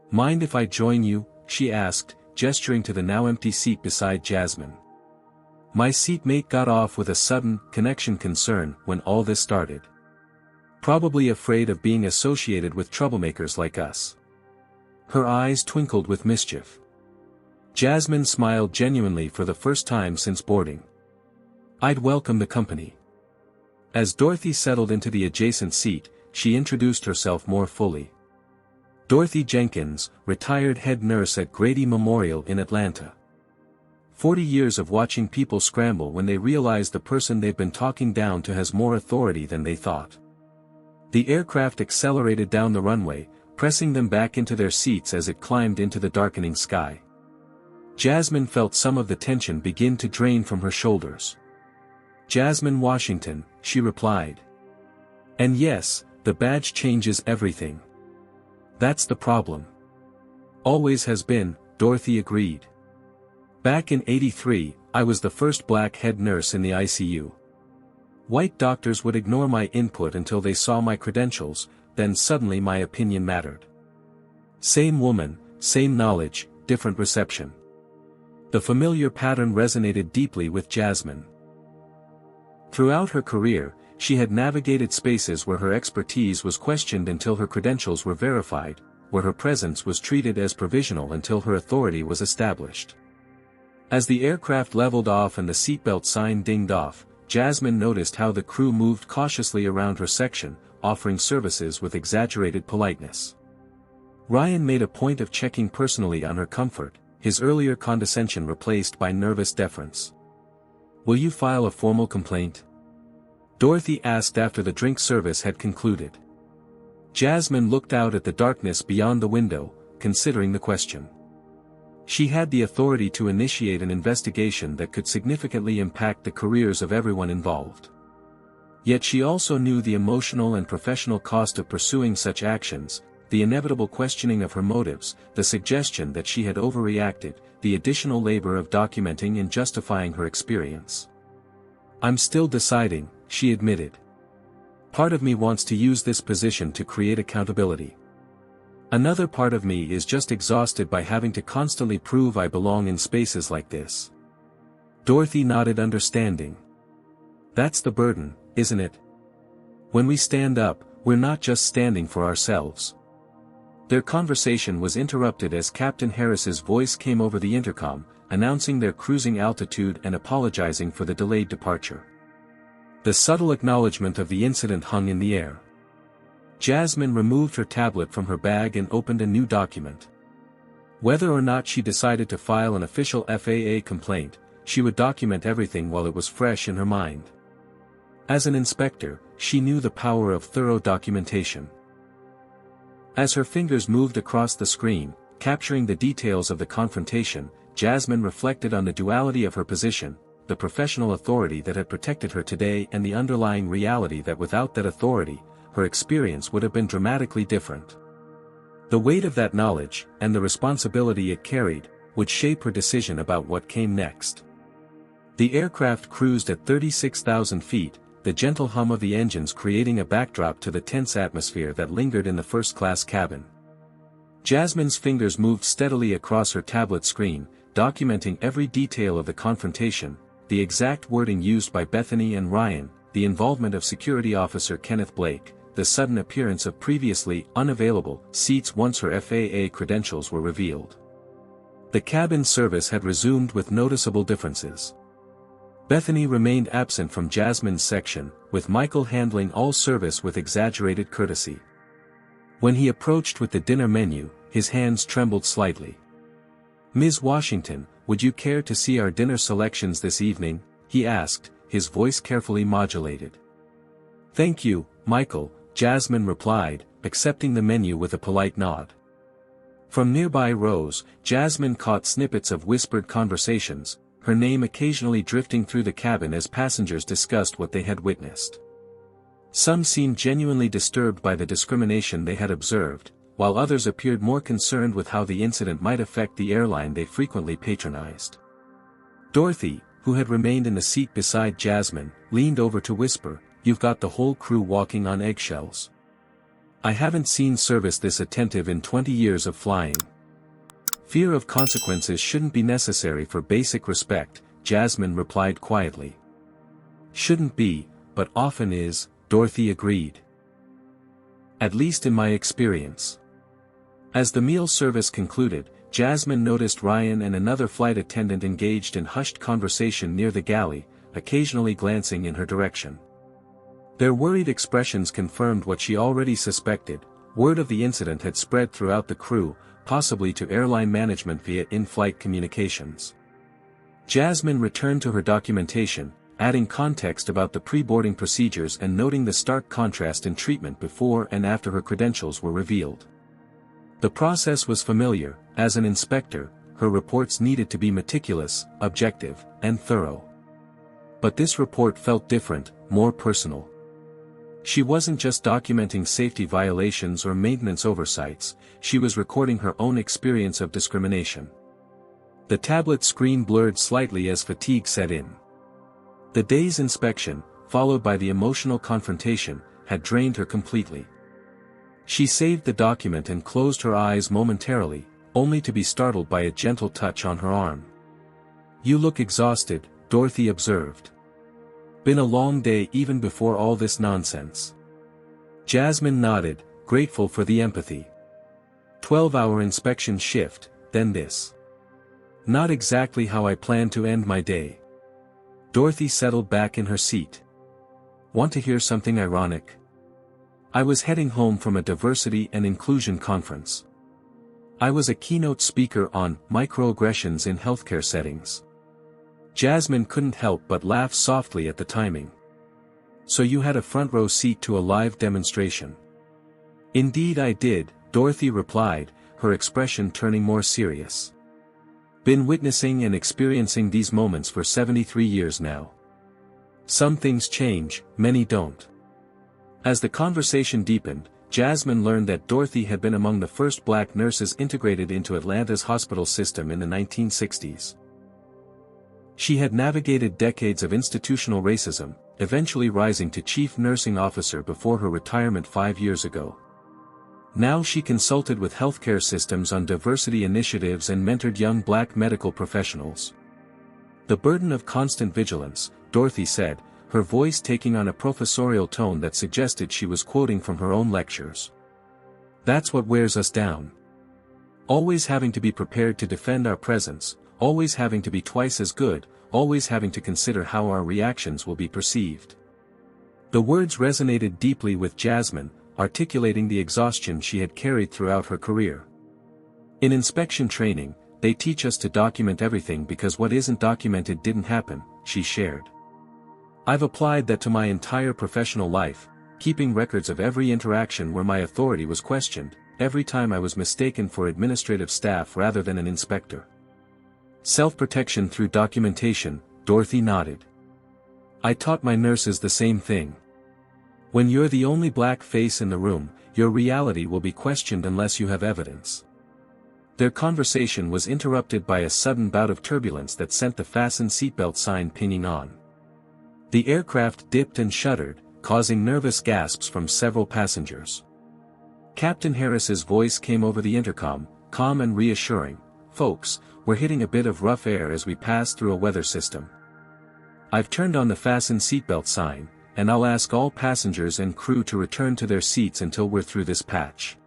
"Mind if I join you?" she asked, gesturing to the now empty seat beside Jasmine. "My seatmate got off with a sudden connection concern when all this started. Probably afraid of being associated with troublemakers like us." Her eyes twinkled with mischief. Jasmine smiled genuinely for the first time since boarding. "I'd welcome the company." As Dorothy settled into the adjacent seat, she introduced herself more fully. Dorothy Jenkins, retired head nurse at Grady Memorial in Atlanta. 40 years of watching people scramble when they realize the person they've been talking down to has more authority than they thought. The aircraft accelerated down the runway, pressing them back into their seats as it climbed into the darkening sky. Jasmine felt some of the tension begin to drain from her shoulders. "Jasmine Washington," she replied. "And yes, the badge changes everything. That's the problem." "Always has been," Dorothy agreed. "Back in '83, I was the first black head nurse in the ICU. White doctors would ignore my input until they saw my credentials, then suddenly my opinion mattered. Same woman, same knowledge, different reception." The familiar pattern resonated deeply with Jasmine. Throughout her career, she had navigated spaces where her expertise was questioned until her credentials were verified, where her presence was treated as provisional until her authority was established. As the aircraft leveled off and the seatbelt sign dinged off, Jasmine noticed how the crew moved cautiously around her section, offering services with exaggerated politeness. Ryan made a point of checking personally on her comfort, his earlier condescension replaced by nervous deference. "Will you file a formal complaint?" Dorothy asked after the drink service had concluded. Jasmine looked out at the darkness beyond the window, considering the question. She had the authority to initiate an investigation that could significantly impact the careers of everyone involved. Yet she also knew the emotional and professional cost of pursuing such actions, the inevitable questioning of her motives, the suggestion that she had overreacted, the additional labor of documenting and justifying her experience. "I'm still deciding," she admitted. "Part of me wants to use this position to create accountability. Another part of me is just exhausted by having to constantly prove I belong in spaces like this." Dorothy nodded understanding. "That's the burden, isn't it? When we stand up, we're not just standing for ourselves." Their conversation was interrupted as Captain Harris's voice came over the intercom, announcing their cruising altitude and apologizing for the delayed departure. The subtle acknowledgement of the incident hung in the air. Jasmine removed her tablet from her bag and opened a new document. Whether or not she decided to file an official FAA complaint, she would document everything while it was fresh in her mind. As an inspector, she knew the power of thorough documentation. As her fingers moved across the screen, capturing the details of the confrontation, Jasmine reflected on the duality of her position, the professional authority that had protected her today and the underlying reality that without that authority, her experience would have been dramatically different. The weight of that knowledge, and the responsibility it carried, would shape her decision about what came next. The aircraft cruised at 36,000 feet, the gentle hum of the engines creating a backdrop to the tense atmosphere that lingered in the first-class cabin. Jasmine's fingers moved steadily across her tablet screen, documenting every detail of the confrontation, the exact wording used by Bethany and Ryan, the involvement of Security Officer Kenneth Blake, the sudden appearance of previously unavailable seats once her FAA credentials were revealed. The cabin service had resumed with noticeable differences. Bethany remained absent from Jasmine's section, with Michael handling all service with exaggerated courtesy. When he approached with the dinner menu, his hands trembled slightly. "Ms. Washington, would you care to see our dinner selections this evening?" he asked, his voice carefully modulated. "Thank you, Michael," Jasmine replied, accepting the menu with a polite nod. From nearby rows, Jasmine caught snippets of whispered conversations, her name occasionally drifting through the cabin as passengers discussed what they had witnessed. Some seemed genuinely disturbed by the discrimination they had observed, while others appeared more concerned with how the incident might affect the airline they frequently patronized. Dorothy, who had remained in the seat beside Jasmine, leaned over to whisper, "You've got the whole crew walking on eggshells. I haven't seen service this attentive in 20 years of flying." "Fear of consequences shouldn't be necessary for basic respect," Jasmine replied quietly. "Shouldn't be, but often is," Dorothy agreed. "At least in my experience." As the meal service concluded, Jasmine noticed Ryan and another flight attendant engaged in hushed conversation near the galley, occasionally glancing in her direction. Their worried expressions confirmed what she already suspected. Word of the incident had spread throughout the crew, possibly to airline management via in-flight communications. Jasmine returned to her documentation, adding context about the pre-boarding procedures and noting the stark contrast in treatment before and after her credentials were revealed. The process was familiar. As an inspector, her reports needed to be meticulous, objective, and thorough. But this report felt different, more personal. She wasn't just documenting safety violations or maintenance oversights, she was recording her own experience of discrimination. The tablet screen blurred slightly as fatigue set in. The day's inspection, followed by the emotional confrontation, had drained her completely. She saved the document and closed her eyes momentarily, only to be startled by a gentle touch on her arm. "You look exhausted," Dorothy observed. "Been a long day even before all this nonsense." Jasmine nodded, grateful for the empathy. 12-hour inspection shift, then this. "Not exactly how I planned to end my day." Dorothy settled back in her seat. "Want to hear something ironic? I was heading home from a diversity and inclusion conference. I was a keynote speaker on microaggressions in healthcare settings." Jasmine couldn't help but laugh softly at the timing. "So you had a front row seat to a live demonstration?" "Indeed I did," Dorothy replied, her expression turning more serious. "Been witnessing and experiencing these moments for 73 years now. Some things change, many don't." As the conversation deepened, Jasmine learned that Dorothy had been among the first black nurses integrated into Atlanta's hospital system in the 1960s. She had navigated decades of institutional racism, eventually rising to chief nursing officer before her retirement 5 years ago. Now she consulted with healthcare systems on diversity initiatives and mentored young black medical professionals. "The burden of constant vigilance," Dorothy said, her voice taking on a professorial tone that suggested she was quoting from her own lectures. "That's what wears us down. Always having to be prepared to defend our presence, always having to be twice as good, always having to consider how our reactions will be perceived." The words resonated deeply with Jasmine, articulating the exhaustion she had carried throughout her career. "In inspection training, they teach us to document everything because what isn't documented didn't happen," she shared. "I've applied that to my entire professional life, keeping records of every interaction where my authority was questioned, every time I was mistaken for administrative staff rather than an inspector." "Self-protection through documentation," Dorothy nodded. "I taught my nurses the same thing. When you're the only black face in the room, your reality will be questioned unless you have evidence." Their conversation was interrupted by a sudden bout of turbulence that sent the fasten seatbelt sign pinging on. The aircraft dipped and shuddered, causing nervous gasps from several passengers. Captain Harris's voice came over the intercom, calm and reassuring. "Folks, we're hitting a bit of rough air as we pass through a weather system. I've turned on the fasten seatbelt sign, and I'll ask all passengers and crew to return to their seats until we're through this patch."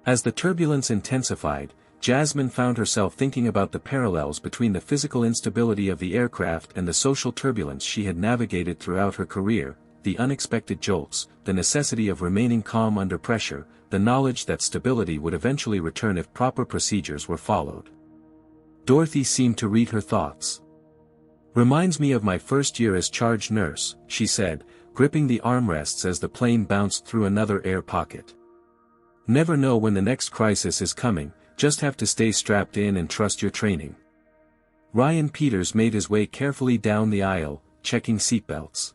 As the turbulence intensified, Jasmine found herself thinking about the parallels between the physical instability of the aircraft and the social turbulence she had navigated throughout her career, the unexpected jolts, the necessity of remaining calm under pressure, the knowledge that stability would eventually return if proper procedures were followed. Dorothy seemed to read her thoughts. "Reminds me of my first year as charge nurse," she said, gripping the armrests as the plane bounced through another air pocket. "Never know when the next crisis is coming, just have to stay strapped in and trust your training." Ryan Peters made his way carefully down the aisle, checking seatbelts.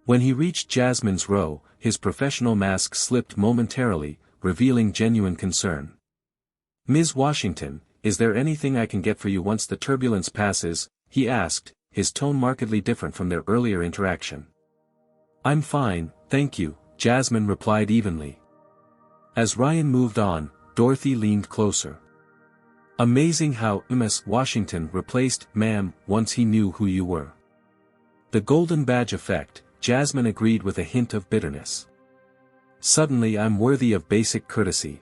When he reached Jasmine's row, his professional mask slipped momentarily, revealing genuine concern. "Ms. Washington, is there anything I can get for you once the turbulence passes?" he asked, his tone markedly different from their earlier interaction. "I'm fine, thank you," Jasmine replied evenly. As Ryan moved on, Dorothy leaned closer. "Amazing how Ms. Washington replaced ma'am once he knew who you were." "The golden badge effect," Jasmine agreed with a hint of bitterness. "Suddenly I'm worthy of basic courtesy."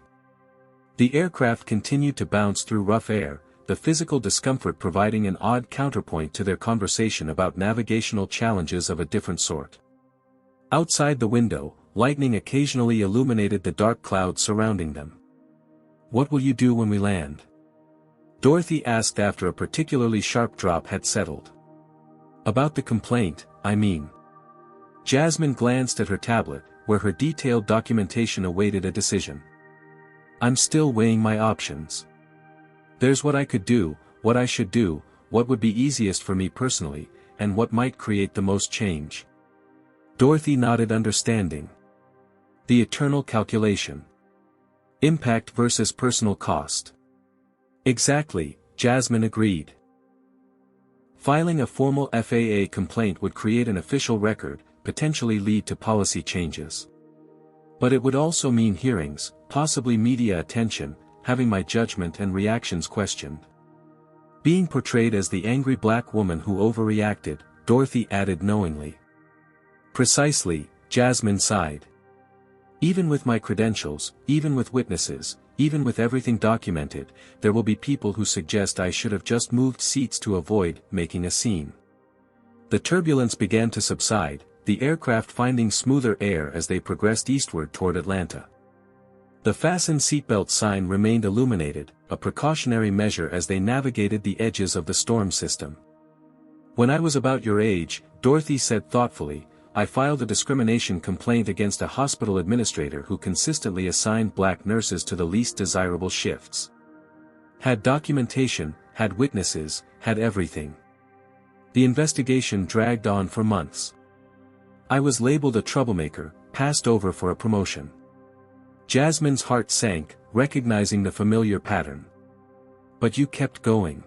The aircraft continued to bounce through rough air, the physical discomfort providing an odd counterpoint to their conversation about navigational challenges of a different sort. Outside the window, lightning occasionally illuminated the dark clouds surrounding them. "What will you do when we land?" Dorothy asked after a particularly sharp drop had settled. "About the complaint, I mean." Jasmine glanced at her tablet, where her detailed documentation awaited a decision. "I'm still weighing my options. There's what I could do, what I should do, what would be easiest for me personally, and what might create the most change." Dorothy nodded understanding. The eternal calculation. Impact versus personal cost. "Exactly," Jasmine agreed. Filing a formal FAA complaint would create an official record, potentially lead to policy changes. But it would also mean hearings, possibly media attention, having my judgment and reactions questioned. Being portrayed as the angry black woman who overreacted, Dorothy added knowingly. "Precisely," Jasmine sighed. "Even with my credentials, even with witnesses, even with everything documented, there will be people who suggest I should have just moved seats to avoid making a scene." The turbulence began to subside, the aircraft finding smoother air as they progressed eastward toward Atlanta. The fasten seatbelt sign remained illuminated, a precautionary measure as they navigated the edges of the storm system. "When I was about your age," Dorothy said thoughtfully, "I filed a discrimination complaint against a hospital administrator who consistently assigned black nurses to the least desirable shifts. Had documentation, had witnesses, had everything. The investigation dragged on for months. I was labeled a troublemaker, passed over for a promotion." Jasmine's heart sank, recognizing the familiar pattern. "But you kept going.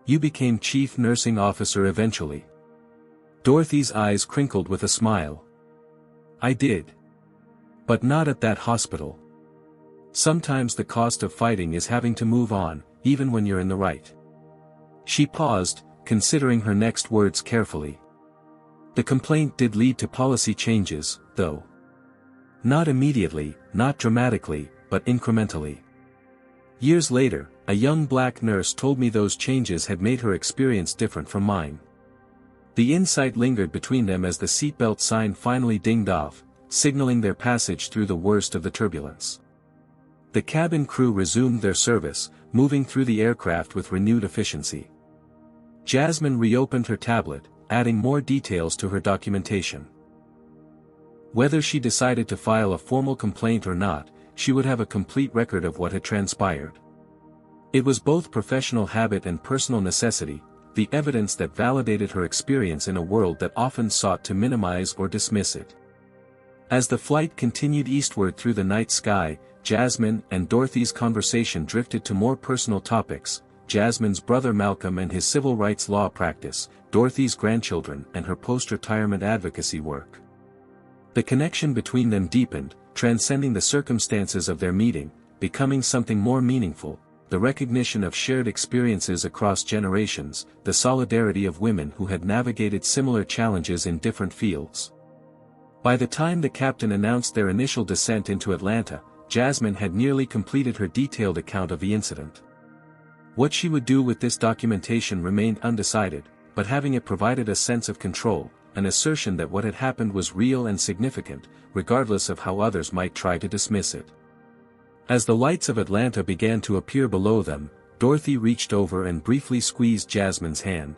You became chief nursing officer eventually." Dorothy's eyes crinkled with a smile. "I did. But not at that hospital. Sometimes the cost of fighting is having to move on, even when you're in the right." She paused, considering her next words carefully. "The complaint did lead to policy changes, though. Not immediately, not dramatically, but incrementally. Years later, a young black nurse told me those changes had made her experience different from mine." The insight lingered between them as the seatbelt sign finally dinged off, signaling their passage through the worst of the turbulence. The cabin crew resumed their service, moving through the aircraft with renewed efficiency. Jasmine reopened her tablet, adding more details to her documentation. Whether she decided to file a formal complaint or not, she would have a complete record of what had transpired. It was both professional habit and personal necessity, the evidence that validated her experience in a world that often sought to minimize or dismiss it. As the flight continued eastward through the night sky, Jasmine and Dorothy's conversation drifted to more personal topics: Jasmine's brother Malcolm and his civil rights law practice, Dorothy's grandchildren and her post-retirement advocacy work. The connection between them deepened, transcending the circumstances of their meeting, becoming something more meaningful, the recognition of shared experiences across generations, the solidarity of women who had navigated similar challenges in different fields. By the time the captain announced their initial descent into Atlanta, Jasmine had nearly completed her detailed account of the incident. What she would do with this documentation remained undecided, but having it provided a sense of control, an assertion that what had happened was real and significant, regardless of how others might try to dismiss it. As the lights of Atlanta began to appear below them, Dorothy reached over and briefly squeezed Jasmine's hand.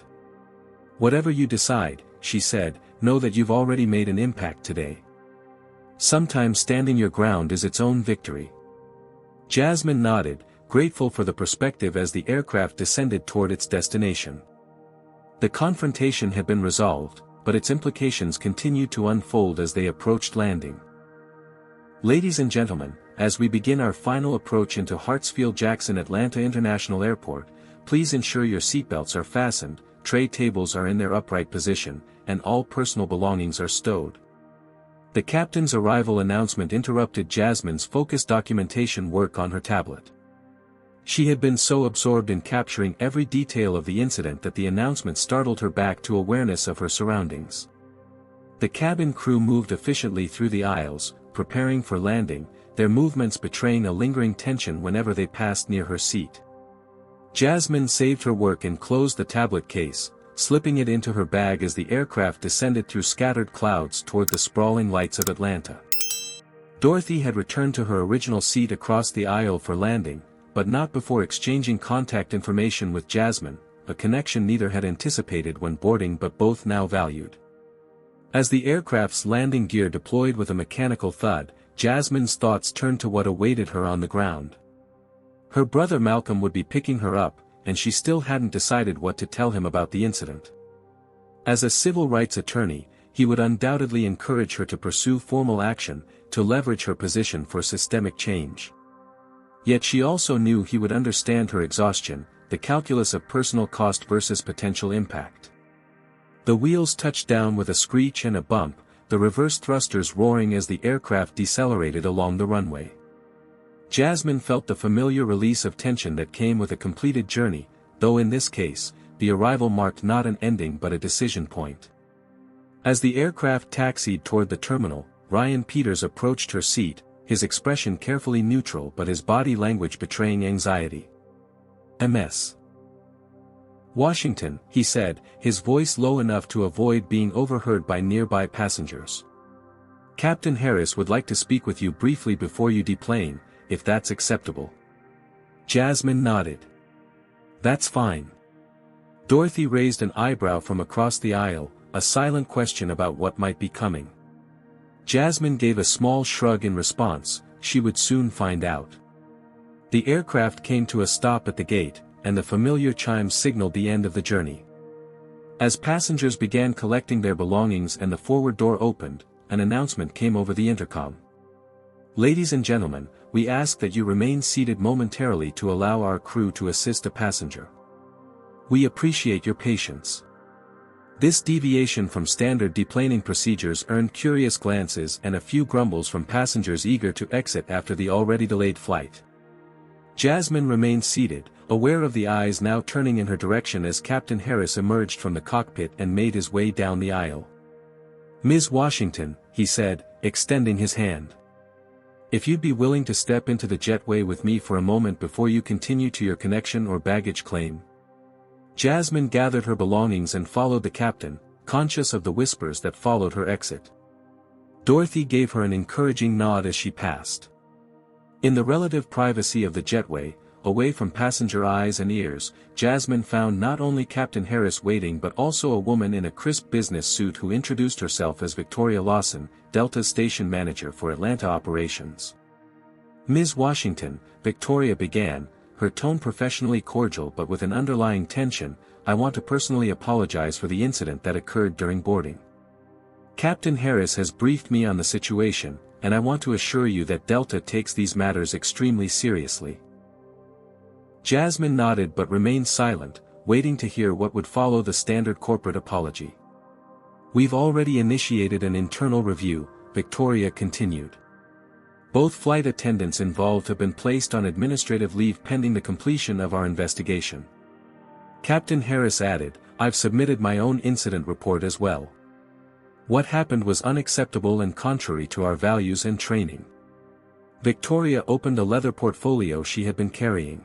"Whatever you decide," she said, "know that you've already made an impact today. Sometimes standing your ground is its own victory." Jasmine nodded, grateful for the perspective as the aircraft descended toward its destination. The confrontation had been resolved, but its implications continued to unfold as they approached landing. "Ladies and gentlemen, as we begin our final approach into Hartsfield-Jackson Atlanta International Airport, please ensure your seatbelts are fastened, tray tables are in their upright position, and all personal belongings are stowed. The captain's arrival announcement interrupted Jasmine's focused documentation work on her tablet. She had been so absorbed in capturing every detail of the incident that the announcement startled her back to awareness of her surroundings. The cabin crew moved efficiently through the aisles, preparing for landing, their movements betraying a lingering tension whenever they passed near her seat. Jasmine saved her work and closed the tablet case, slipping it into her bag as the aircraft descended through scattered clouds toward the sprawling lights of Atlanta. Dorothy had returned to her original seat across the aisle for landing, but not before exchanging contact information with Jasmine, a connection neither had anticipated when boarding but both now valued. As the aircraft's landing gear deployed with a mechanical thud, Jasmine's thoughts turned to what awaited her on the ground. Her brother Malcolm would be picking her up, and she still hadn't decided what to tell him about the incident. As a civil rights attorney, he would undoubtedly encourage her to pursue formal action, to leverage her position for systemic change. Yet she also knew he would understand her exhaustion, the calculus of personal cost versus potential impact. The wheels touched down with a screech and a bump, the reverse thrusters roaring as the aircraft decelerated along the runway. Jasmine felt the familiar release of tension that came with a completed journey, though in this case, the arrival marked not an ending but a decision point. As the aircraft taxied toward the terminal, Ryan Peters approached her seat, his expression carefully neutral but his body language betraying anxiety. "Ms. Washington," he said, his voice low enough to avoid being overheard by nearby passengers. "Captain Harris would like to speak with you briefly before you deplane, if that's acceptable." Jasmine nodded. "That's fine." Dorothy raised an eyebrow from across the aisle, a silent question about what might be coming. Jasmine gave a small shrug in response, she would soon find out. The aircraft came to a stop at the gate, and the familiar chimes signaled the end of the journey. As passengers began collecting their belongings and the forward door opened, an announcement came over the intercom. "Ladies and gentlemen, we ask that you remain seated momentarily to allow our crew to assist a passenger. We appreciate your patience." This deviation from standard deplaning procedures earned curious glances and a few grumbles from passengers eager to exit after the already delayed flight. Jasmine remained seated, aware of the eyes now turning in her direction as Captain Harris emerged from the cockpit and made his way down the aisle. "Ms. Washington," he said, extending his hand. "If you'd be willing to step into the jetway with me for a moment before you continue to your connection or baggage claim." Jasmine gathered her belongings and followed the captain, conscious of the whispers that followed her exit. Dorothy gave her an encouraging nod as she passed. In the relative privacy of the jetway, away from passenger eyes and ears, Jasmine found not only Captain Harris waiting but also a woman in a crisp business suit who introduced herself as Victoria Lawson, Delta's station manager for Atlanta operations. "Ms. Washington," Victoria began, her tone professionally cordial but with an underlying tension, "I want to personally apologize for the incident that occurred during boarding. Captain Harris has briefed me on the situation, and I want to assure you that Delta takes these matters extremely seriously." Jasmine nodded but remained silent, waiting to hear what would follow the standard corporate apology. "We've already initiated an internal review," Victoria continued. "Both flight attendants involved have been placed on administrative leave pending the completion of our investigation." Captain Harris added, "I've submitted my own incident report as well. What happened was unacceptable and contrary to our values and training." Victoria opened a leather portfolio she had been carrying.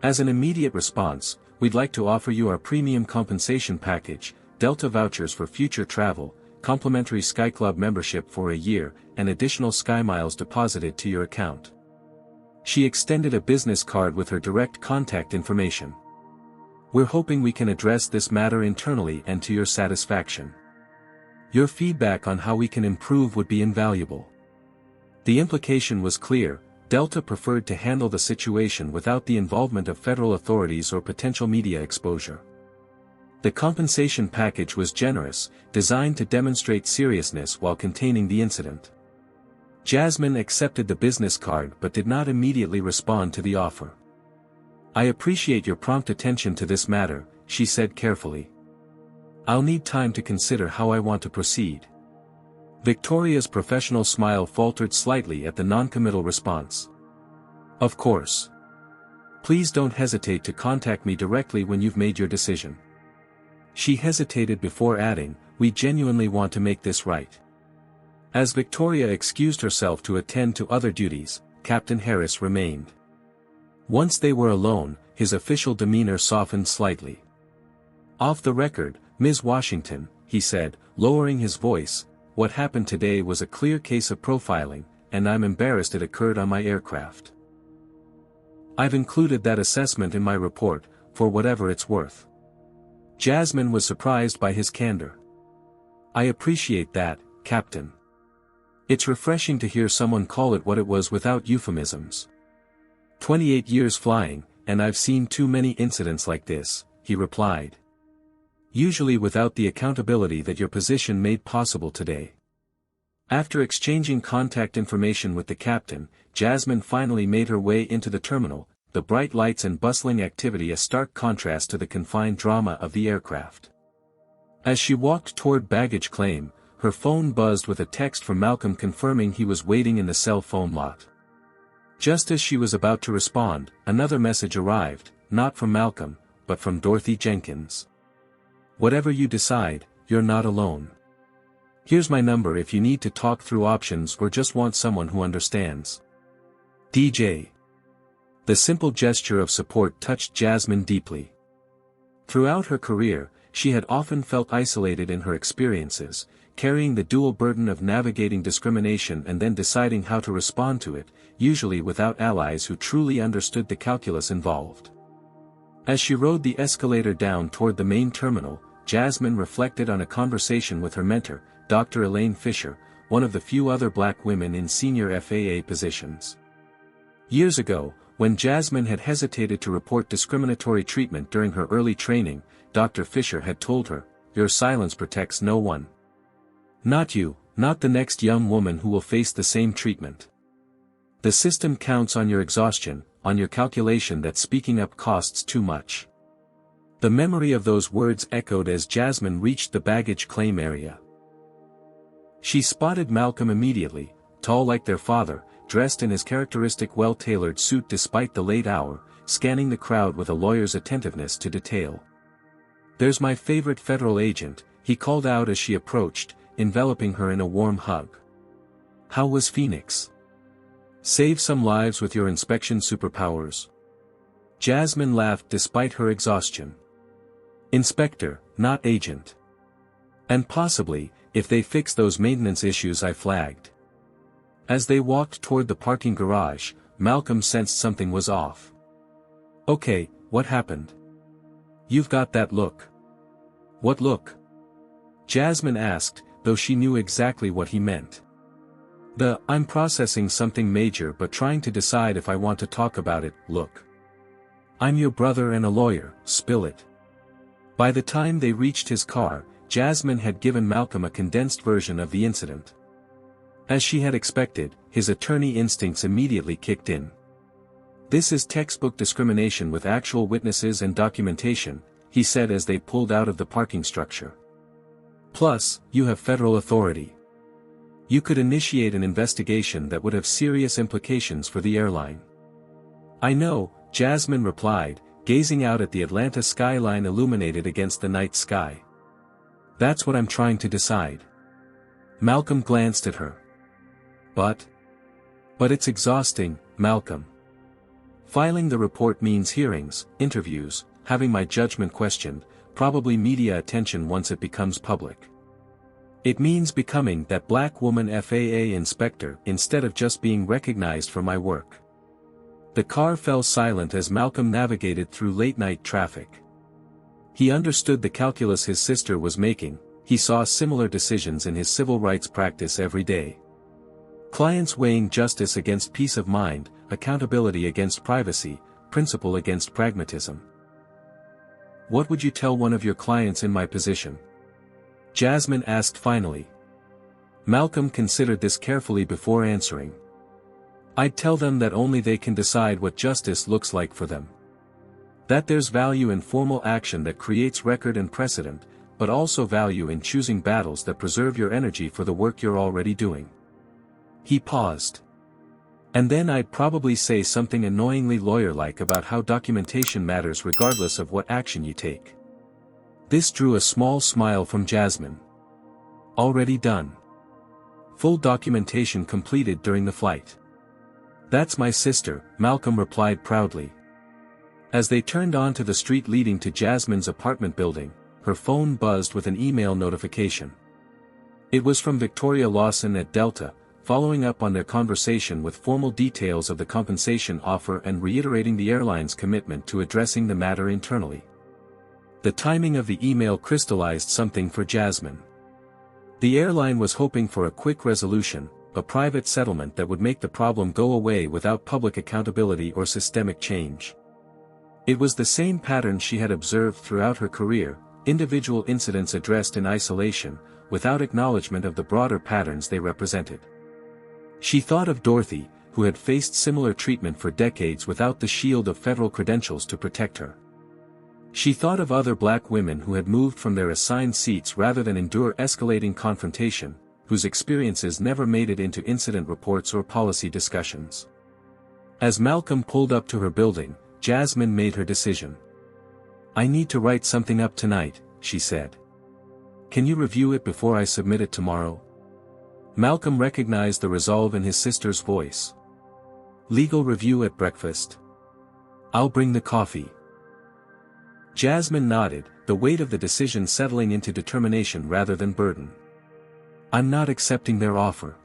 "As an immediate response, we'd like to offer you our premium compensation package, Delta vouchers for future travel, complimentary Sky Club membership for a year, and additional Sky Miles deposited to your account." She extended a business card with her direct contact information. "We're hoping we can address this matter internally and to your satisfaction. Your feedback on how we can improve would be invaluable." The implication was clear: Delta preferred to handle the situation without the involvement of federal authorities or potential media exposure. The compensation package was generous, designed to demonstrate seriousness while containing the incident. Jasmine accepted the business card but did not immediately respond to the offer. "I appreciate your prompt attention to this matter," she said carefully. "I'll need time to consider how I want to proceed." Victoria's professional smile faltered slightly at the noncommittal response. "Of course. Please don't hesitate to contact me directly when you've made your decision." She hesitated before adding, "We genuinely want to make this right." As Victoria excused herself to attend to other duties, Captain Harris remained. Once they were alone, his official demeanor softened slightly. "Off the record, Ms. Washington," he said, lowering his voice, "what happened today was a clear case of profiling, and I'm embarrassed it occurred on my aircraft. I've included that assessment in my report, for whatever it's worth." Jasmine was surprised by his candor. "I appreciate that, Captain. It's refreshing to hear someone call it what it was without euphemisms." 28 years flying, and I've seen too many incidents like this," he replied. "Usually without the accountability that your position made possible today." After exchanging contact information with the captain, Jasmine finally made her way into the terminal, the bright lights and bustling activity a stark contrast to the confined drama of the aircraft. As she walked toward baggage claim, her phone buzzed with a text from Malcolm confirming he was waiting in the cell phone lot. Just as she was about to respond, another message arrived, not from Malcolm, but from Dorothy Jenkins. "Whatever you decide, you're not alone. Here's my number if you need to talk through options or just want someone who understands. DJ." The simple gesture of support touched Jasmine deeply. Throughout her career, she had often felt isolated in her experiences, carrying the dual burden of navigating discrimination and then deciding how to respond to it, usually without allies who truly understood the calculus involved. As she rode the escalator down toward the main terminal, Jasmine reflected on a conversation with her mentor, Dr. Elaine Fisher, one of the few other black women in senior FAA positions. Years ago, when Jasmine had hesitated to report discriminatory treatment during her early training, Dr. Fisher had told her, "Your silence protects no one. Not you, not the next young woman who will face the same treatment. The system counts on your exhaustion, on your calculation that speaking up costs too much." The memory of those words echoed as Jasmine reached the baggage claim area. She spotted Malcolm immediately, tall like their father, dressed in his characteristic well-tailored suit despite the late hour, scanning the crowd with a lawyer's attentiveness to detail. "There's my favorite federal agent," he called out as she approached, enveloping her in a warm hug. "How was Phoenix? Save some lives with your inspection superpowers." Jasmine laughed despite her exhaustion. "Inspector, not agent. And possibly, if they fix those maintenance issues I flagged." As they walked toward the parking garage, Malcolm sensed something was off. "Okay, what happened? You've got that look." "What look?" Jasmine asked, though she knew exactly what he meant. "I'm processing something major but trying to decide if I want to talk about it, look. I'm your brother and a lawyer, spill it." By the time they reached his car, Jasmine had given Malcolm a condensed version of the incident. As she had expected, his attorney instincts immediately kicked in. "This is textbook discrimination with actual witnesses and documentation," he said as they pulled out of the parking structure. "Plus, you have federal authority. You could initiate an investigation that would have serious implications for the airline." "I know," Jasmine replied, gazing out at the Atlanta skyline illuminated against the night sky. "That's what I'm trying to decide." Malcolm glanced at her. But it's exhausting, Malcolm. Filing the report means hearings, interviews, having my judgment questioned, probably media attention once it becomes public. It means becoming that black woman FAA inspector instead of just being recognized for my work." The car fell silent as Malcolm navigated through late-night traffic. He understood the calculus his sister was making. He saw similar decisions in his civil rights practice every day. Clients weighing justice against peace of mind, accountability against privacy, principle against pragmatism. "What would you tell one of your clients in my position?" Jasmine asked finally. Malcolm considered this carefully before answering. I'd tell them that only they can decide what justice looks like for them. That there's value in formal action that creates record and precedent, but also value in choosing battles that preserve your energy for the work you're already doing. He paused. And then I'd probably say something annoyingly lawyer-like about how documentation matters regardless of what action you take. This drew a small smile from Jasmine. Already done. Full documentation completed during the flight. That's my sister, Malcolm replied proudly. As they turned onto the street leading to Jasmine's apartment building, her phone buzzed with an email notification. It was from Victoria Lawson at Delta, following up on their conversation with formal details of the compensation offer and reiterating the airline's commitment to addressing the matter internally. The timing of the email crystallized something for Jasmine. The airline was hoping for a quick resolution, a private settlement that would make the problem go away without public accountability or systemic change. It was the same pattern she had observed throughout her career, individual incidents addressed in isolation, without acknowledgement of the broader patterns they represented. She thought of Dorothy, who had faced similar treatment for decades without the shield of federal credentials to protect her. She thought of other black women who had moved from their assigned seats rather than endure escalating confrontation, whose experiences never made it into incident reports or policy discussions. As Malcolm pulled up to her building, Jasmine made her decision. I need to write something up tonight, she said. Can you review it before I submit it tomorrow? Malcolm recognized the resolve in his sister's voice. Legal review at breakfast. I'll bring the coffee. Jasmine nodded, the weight of the decision settling into determination rather than burden. I'm not accepting their offer.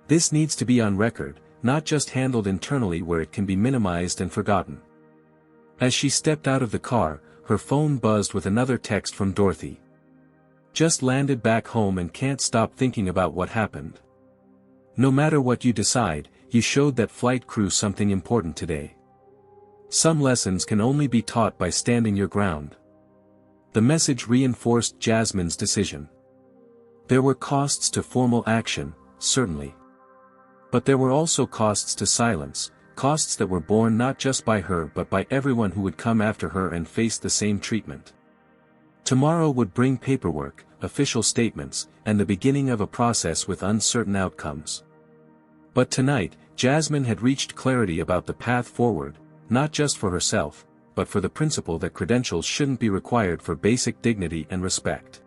This needs to be on record, not just handled internally where it can be minimized and forgotten. As she stepped out of the car, her phone buzzed with another text from Dorothy. Just landed back home and can't stop thinking about what happened. No matter what you decide, you showed that flight crew something important today. Some lessons can only be taught by standing your ground. The message reinforced Jasmine's decision. There were costs to formal action, certainly. But there were also costs to silence, costs that were borne not just by her but by everyone who would come after her and face the same treatment. Tomorrow would bring paperwork, official statements, and the beginning of a process with uncertain outcomes. But tonight, Jasmine had reached clarity about the path forward, not just for herself, but for the principle that credentials shouldn't be required for basic dignity and respect.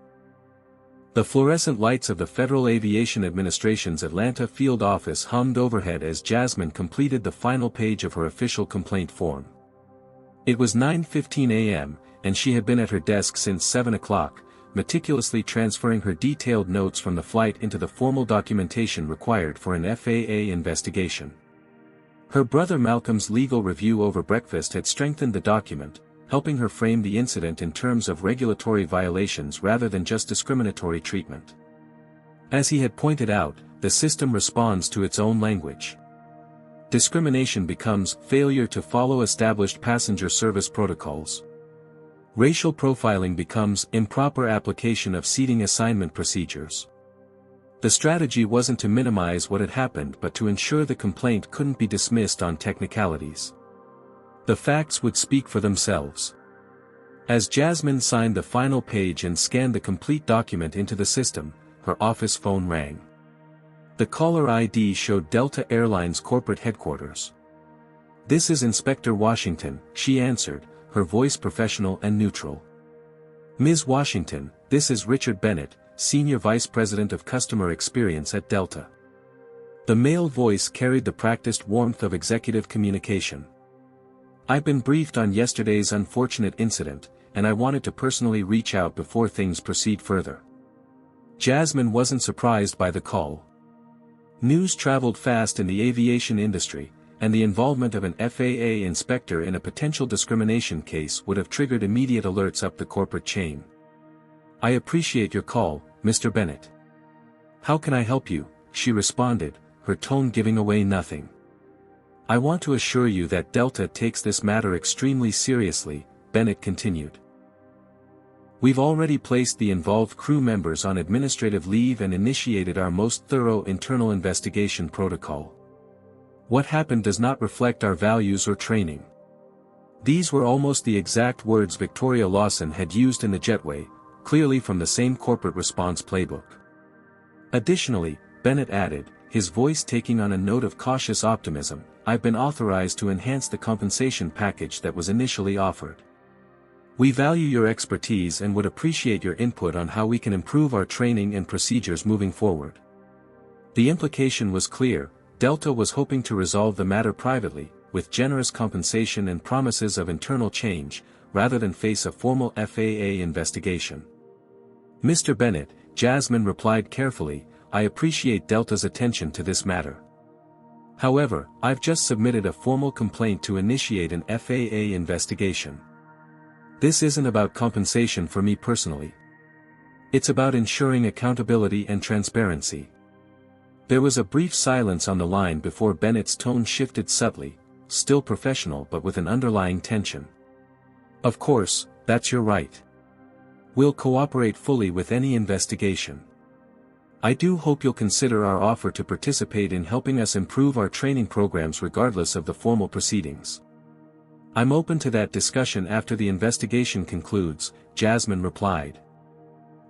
The fluorescent lights of the Federal Aviation Administration's Atlanta field office hummed overhead as Jasmine completed the final page of her official complaint form. It was 9:15 a.m., and she had been at her desk since 7 o'clock, meticulously transferring her detailed notes from the flight into the formal documentation required for an FAA investigation. Her brother Malcolm's legal review over breakfast had strengthened the document, helping her frame the incident in terms of regulatory violations rather than just discriminatory treatment. As he had pointed out, the system responds to its own language. Discrimination becomes failure to follow established passenger service protocols. Racial profiling becomes improper application of seating assignment procedures. The strategy wasn't to minimize what had happened but to ensure the complaint couldn't be dismissed on technicalities. The facts would speak for themselves. As Jasmine signed the final page and scanned the complete document into the system, her office phone rang. The caller ID showed Delta Airlines corporate headquarters. "This is Inspector Washington," she answered, her voice professional and neutral. "Ms. Washington, this is Richard Bennett, Senior Vice President of Customer Experience at Delta." The male voice carried the practiced warmth of executive communication. "I've been briefed on yesterday's unfortunate incident, and I wanted to personally reach out before things proceed further." Jasmine wasn't surprised by the call. News traveled fast in the aviation industry, and the involvement of an FAA inspector in a potential discrimination case would have triggered immediate alerts up the corporate chain. "I appreciate your call, Mr. Bennett. How can I help you?" she responded, her tone giving away nothing. "I want to assure you that Delta takes this matter extremely seriously," Bennett continued. We've already placed the involved crew members on administrative leave and initiated our most thorough internal investigation protocol. What happened does not reflect our values or training. These were almost the exact words Victoria Lawson had used in the jetway, clearly from the same corporate response playbook. Additionally, Bennett added, his voice taking on a note of cautious optimism, I've been authorized to enhance the compensation package that was initially offered. We value your expertise and would appreciate your input on how we can improve our training and procedures moving forward. The implication was clear, Delta was hoping to resolve the matter privately, with generous compensation and promises of internal change, rather than face a formal FAA investigation. Mr. Bennett, Jasmine replied carefully, I appreciate Delta's attention to this matter. However, I've just submitted a formal complaint to initiate an FAA investigation. This isn't about compensation for me personally. It's about ensuring accountability and transparency. There was a brief silence on the line before Bennett's tone shifted subtly, still professional but with an underlying tension. Of course, that's your right. We'll cooperate fully with any investigation. I do hope you'll consider our offer to participate in helping us improve our training programs regardless of the formal proceedings. I'm open to that discussion after the investigation concludes, Jasmine replied.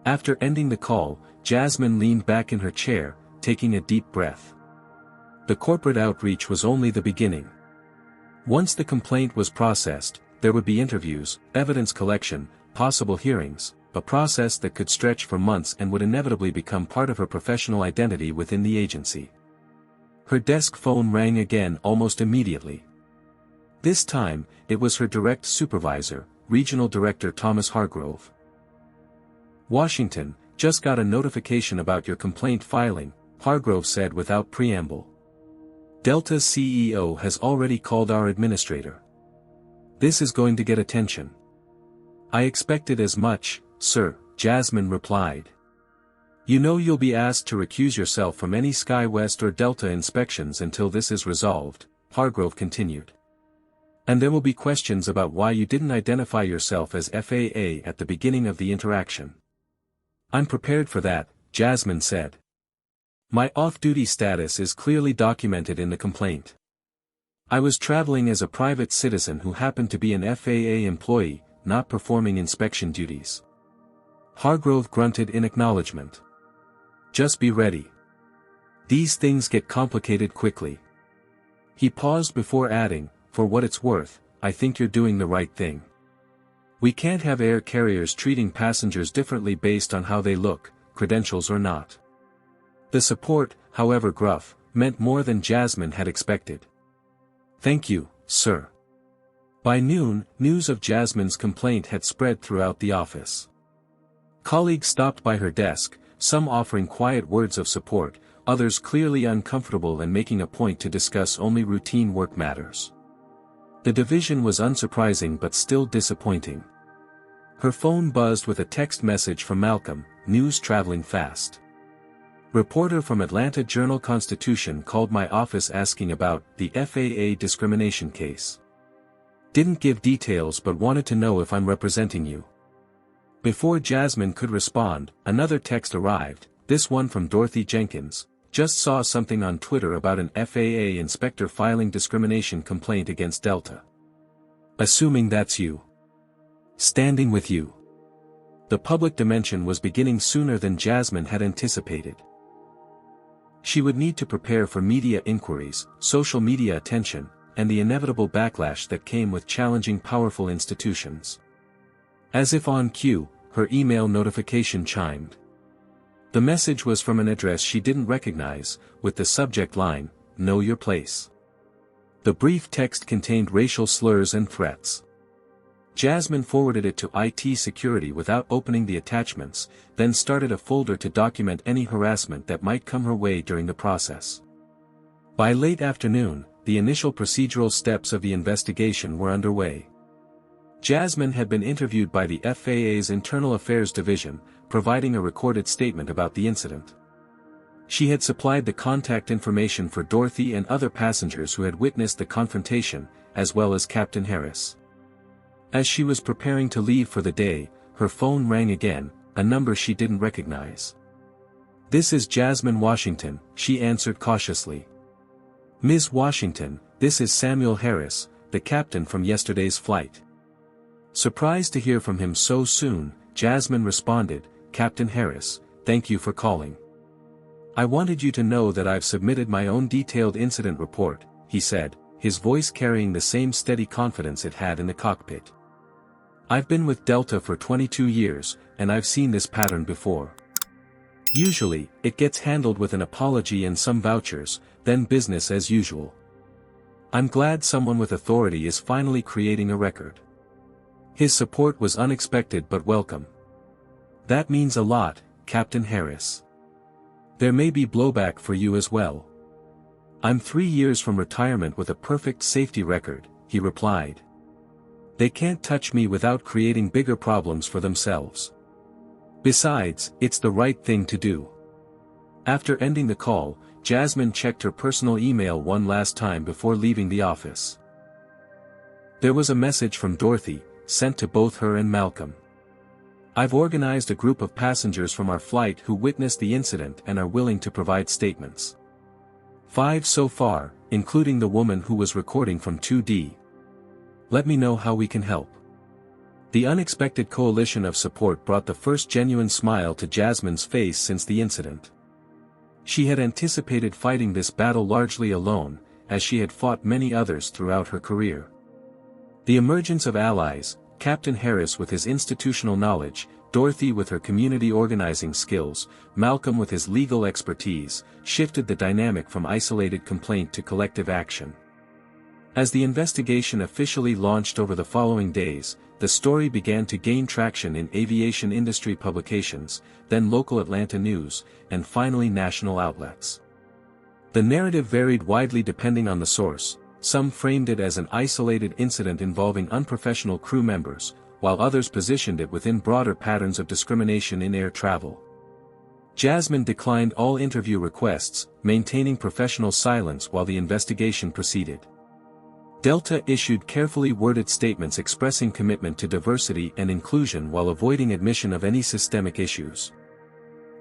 After ending the call, Jasmine leaned back in her chair, taking a deep breath. The corporate outreach was only the beginning. Once the complaint was processed, there would be interviews, evidence collection, possible hearings, a process that could stretch for months and would inevitably become part of her professional identity within the agency. Her desk phone rang again almost immediately. This time, it was her direct supervisor, Regional Director Thomas Hargrove. Washington, just got a notification about your complaint filing, Hargrove said without preamble. Delta's CEO has already called our administrator. This is going to get attention. I expected as much, sir, Jasmine replied. You know you'll be asked to recuse yourself from any SkyWest or Delta inspections until this is resolved, Hargrove continued. And there will be questions about why you didn't identify yourself as FAA at the beginning of the interaction. I'm prepared for that, Jasmine said. My off-duty status is clearly documented in the complaint. I was traveling as a private citizen who happened to be an FAA employee, not performing inspection duties. Hargrove grunted in acknowledgement. Just be ready. These things get complicated quickly. He paused before adding, for what it's worth, I think you're doing the right thing. We can't have air carriers treating passengers differently based on how they look, credentials or not. The support, however gruff, meant more than Jasmine had expected. Thank you, sir. By noon, news of Jasmine's complaint had spread throughout the office. Colleagues stopped by her desk, some offering quiet words of support, others clearly uncomfortable and making a point to discuss only routine work matters. The division was unsurprising but still disappointing. Her phone buzzed with a text message from Malcolm, news traveling fast. Reporter from Atlanta Journal-Constitution called my office asking about the FAA discrimination case. Didn't give details but wanted to know if I'm representing you. Before Jasmine could respond, another text arrived, this one from Dorothy Jenkins. Just saw something on Twitter about an FAA inspector filing discrimination complaint against Delta. Assuming that's you. Standing with you. The public dimension was beginning sooner than Jasmine had anticipated. She would need to prepare for media inquiries, social media attention, and the inevitable backlash that came with challenging powerful institutions. As if on cue, her email notification chimed. The message was from an address she didn't recognize, with the subject line, Know Your Place. The brief text contained racial slurs and threats. Jasmine forwarded it to IT security without opening the attachments, then started a folder to document any harassment that might come her way during the process. By late afternoon, the initial procedural steps of the investigation were underway. Jasmine had been interviewed by the FAA's Internal Affairs Division, providing a recorded statement about the incident. She had supplied the contact information for Dorothy and other passengers who had witnessed the confrontation, as well as Captain Harris. As she was preparing to leave for the day, her phone rang again, a number she didn't recognize. "This is Jasmine Washington," she answered cautiously. "Ms. Washington, this is Samuel Harris, the captain from yesterday's flight." Surprised to hear from him so soon, Jasmine responded, "Captain Harris, thank you for calling. I wanted you to know that I've submitted my own detailed incident report," he said, his voice carrying the same steady confidence it had in the cockpit. "I've been with Delta for 22 years, and I've seen this pattern before. Usually, it gets handled with an apology and some vouchers, then business as usual. I'm glad someone with authority is finally creating a record." His support was unexpected but welcome. "That means a lot, Captain Harris. There may be blowback for you as well." "I'm 3 years from retirement with a perfect safety record," he replied. "They can't touch me without creating bigger problems for themselves. Besides, it's the right thing to do." After ending the call, Jasmine checked her personal email one last time before leaving the office. There was a message from Dorothy, sent to both her and Malcolm. "I've organized a group of passengers from our flight who witnessed the incident and are willing to provide statements. 5 so far, including the woman who was recording from 2D. Let me know how we can help." The unexpected coalition of support brought the first genuine smile to Jasmine's face since the incident. She had anticipated fighting this battle largely alone, as she had fought many others throughout her career. The emergence of allies, Captain Harris with his institutional knowledge, Dorothy with her community organizing skills, Malcolm with his legal expertise, shifted the dynamic from isolated complaint to collective action. As the investigation officially launched over the following days, the story began to gain traction in aviation industry publications, then local Atlanta news, and finally national outlets. The narrative varied widely depending on the source. Some framed it as an isolated incident involving unprofessional crew members, while others positioned it within broader patterns of discrimination in air travel. Jasmine declined all interview requests, maintaining professional silence while the investigation proceeded. Delta issued carefully worded statements expressing commitment to diversity and inclusion while avoiding admission of any systemic issues.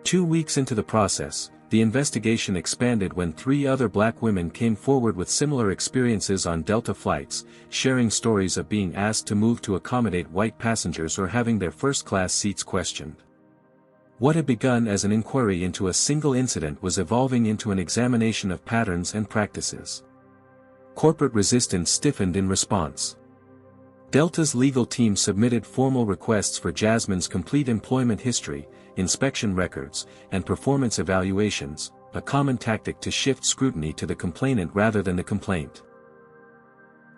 2 weeks into the process, the investigation expanded when 3 other Black women came forward with similar experiences on Delta flights, sharing stories of being asked to move to accommodate white passengers or having their first-class seats questioned. What had begun as an inquiry into a single incident was evolving into an examination of patterns and practices. Corporate resistance stiffened in response. Delta's legal team submitted formal requests for Jasmine's complete employment history, inspection records, and performance evaluations, a common tactic to shift scrutiny to the complainant rather than the complaint.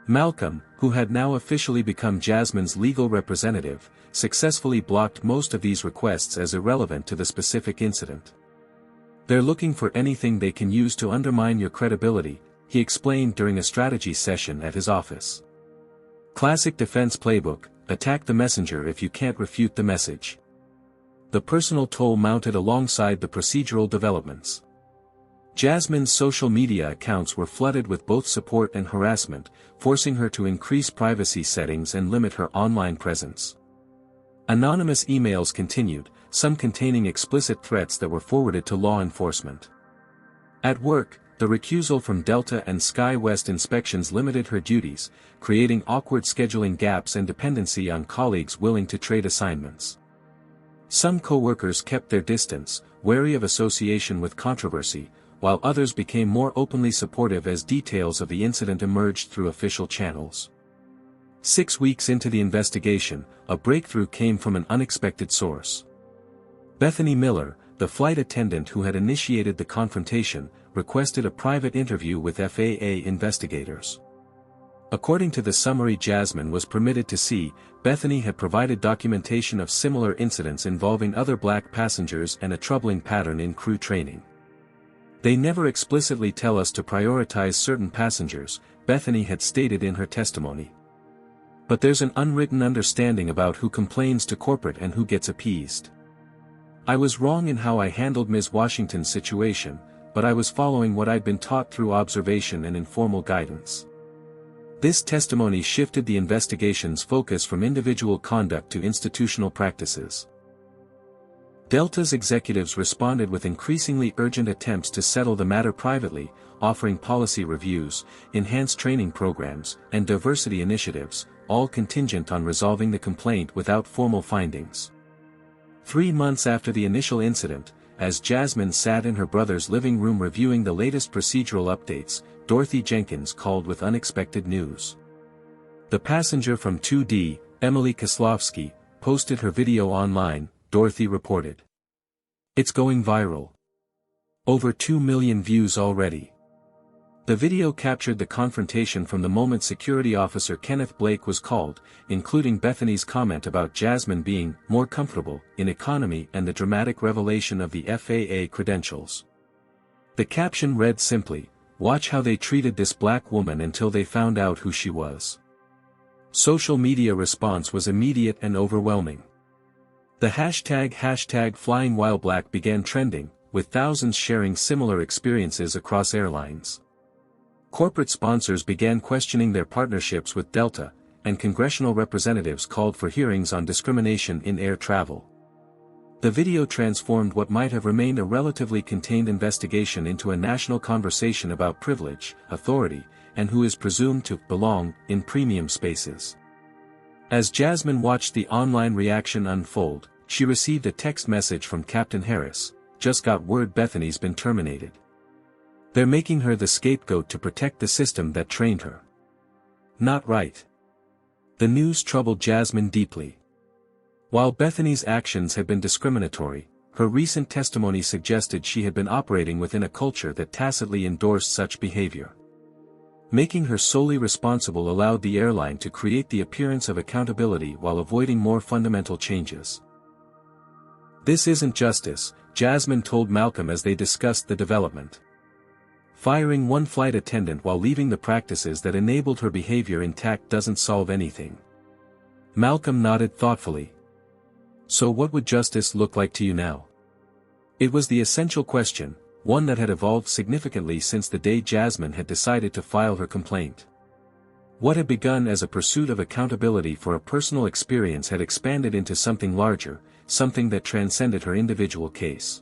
Malcolm, who had now officially become Jasmine's legal representative, successfully blocked most of these requests as irrelevant to the specific incident. "They're looking for anything they can use to undermine your credibility," he explained during a strategy session at his office. Classic defense playbook: attack the messenger if you can't refute the message. The personal toll mounted alongside the procedural developments. Jasmine's social media accounts were flooded with both support and harassment, forcing her to increase privacy settings and limit her online presence. Anonymous emails continued, some containing explicit threats that were forwarded to law enforcement. At work, the recusal from Delta and SkyWest inspections limited her duties, creating awkward scheduling gaps and dependency on colleagues willing to trade assignments. Some co-workers kept their distance, wary of association with controversy, while others became more openly supportive as details of the incident emerged through official channels. 6 weeks into the investigation, a breakthrough came from an unexpected source. Bethany Miller, the flight attendant who had initiated the confrontation, requested a private interview with FAA investigators. According to the summary Jasmine was permitted to see, Bethany had provided documentation of similar incidents involving other Black passengers and a troubling pattern in crew training. "They never explicitly tell us to prioritize certain passengers," Bethany had stated in her testimony. "But there's an unwritten understanding about who complains to corporate and who gets appeased. I was wrong in how I handled Ms. Washington's situation, but I was following what I'd been taught through observation and informal guidance." This testimony shifted the investigation's focus from individual conduct to institutional practices. Delta's executives responded with increasingly urgent attempts to settle the matter privately, offering policy reviews, enhanced training programs, and diversity initiatives, all contingent on resolving the complaint without formal findings. 3 months after the initial incident, as Jasmine sat in her brother's living room reviewing the latest procedural updates, Dorothy Jenkins called with unexpected news. The passenger from 2D, Emily Kozlowski, posted her video online, Dorothy reported. It's going viral. Over 2 million views already. The video captured the confrontation from the moment security officer Kenneth Blake was called, including Bethany's comment about Jasmine being more comfortable in economy and the dramatic revelation of the FAA credentials. The caption read simply, "Watch how they treated this black woman until they found out who she was." Social media response was immediate and overwhelming. The hashtag #FlyingWhileBlack began trending, with thousands sharing similar experiences across airlines. Corporate sponsors began questioning their partnerships with Delta, and congressional representatives called for hearings on discrimination in air travel. The video transformed what might have remained a relatively contained investigation into a national conversation about privilege, authority, and who is presumed to belong in premium spaces. As Jasmine watched the online reaction unfold, she received a text message from Captain Harris, "Just got word Bethany's been terminated. They're making her the scapegoat to protect the system that trained her." Not right. The news troubled Jasmine deeply. While Bethany's actions had been discriminatory, her recent testimony suggested she had been operating within a culture that tacitly endorsed such behavior. Making her solely responsible allowed the airline to create the appearance of accountability while avoiding more fundamental changes. "This isn't justice," Jasmine told Malcolm as they discussed the development. "Firing one flight attendant while leaving the practices that enabled her behavior intact doesn't solve anything." Malcolm nodded thoughtfully. "So what would justice look like to you now?" It was the essential question, one that had evolved significantly since the day Jasmine had decided to file her complaint. What had begun as a pursuit of accountability for a personal experience had expanded into something larger, something that transcended her individual case.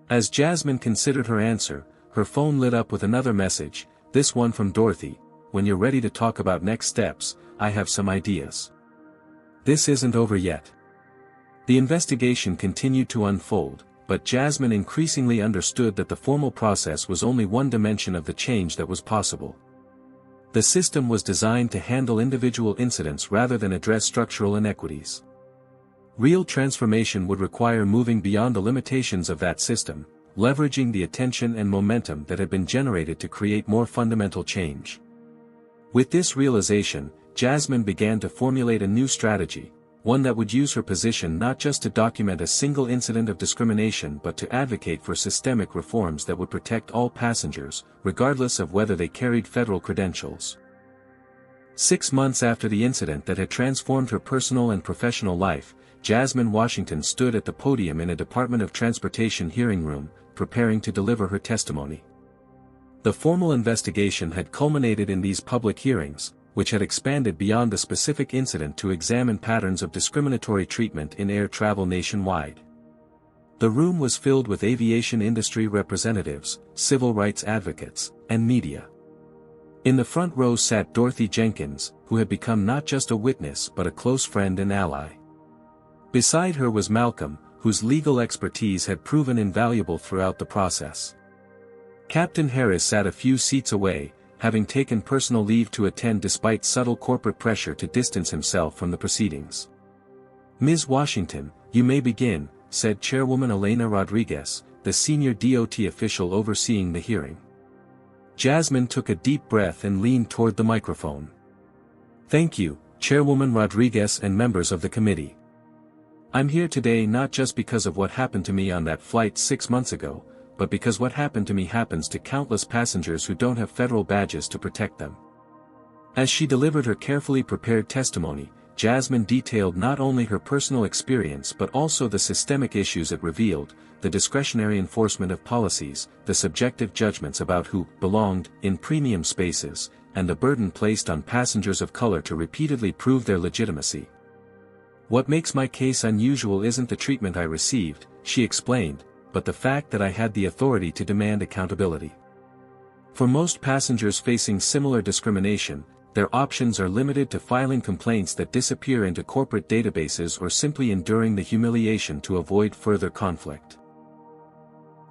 As Jasmine considered her answer, her phone lit up with another message, this one from Dorothy, "When you're ready to talk about next steps, I have some ideas." This isn't over yet. The investigation continued to unfold, but Jasmine increasingly understood that the formal process was only one dimension of the change that was possible. The system was designed to handle individual incidents rather than address structural inequities. Real transformation would require moving beyond the limitations of that system, leveraging the attention and momentum that had been generated to create more fundamental change. With this realization, Jasmine began to formulate a new strategy, one that would use her position not just to document a single incident of discrimination but to advocate for systemic reforms that would protect all passengers, regardless of whether they carried federal credentials. 6 months after the incident that had transformed her personal and professional life, Jasmine Washington stood at the podium in a Department of Transportation hearing room, preparing to deliver her testimony. The formal investigation had culminated in these public hearings, which had expanded beyond the specific incident to examine patterns of discriminatory treatment in air travel nationwide. The room was filled with aviation industry representatives, civil rights advocates, and media. In the front row sat Dorothy Jenkins, who had become not just a witness but a close friend and ally. Beside her was Malcolm, whose legal expertise had proven invaluable throughout the process. Captain Harris sat a few seats away, having taken personal leave to attend despite subtle corporate pressure to distance himself from the proceedings. "Ms. Washington, you may begin," said Chairwoman Elena Rodriguez, the senior DOT official overseeing the hearing. Jasmine took a deep breath and leaned toward the microphone. "Thank you, Chairwoman Rodriguez and members of the committee. I'm here today not just because of what happened to me on that flight 6 months ago, but because what happened to me happens to countless passengers who don't have federal badges to protect them." As she delivered her carefully prepared testimony, Jasmine detailed not only her personal experience but also the systemic issues it revealed, the discretionary enforcement of policies, the subjective judgments about who belonged in premium spaces, and the burden placed on passengers of color to repeatedly prove their legitimacy. What makes my case unusual isn't the treatment I received, she explained, but the fact that I had the authority to demand accountability. For most passengers facing similar discrimination, their options are limited to filing complaints that disappear into corporate databases or simply enduring the humiliation to avoid further conflict.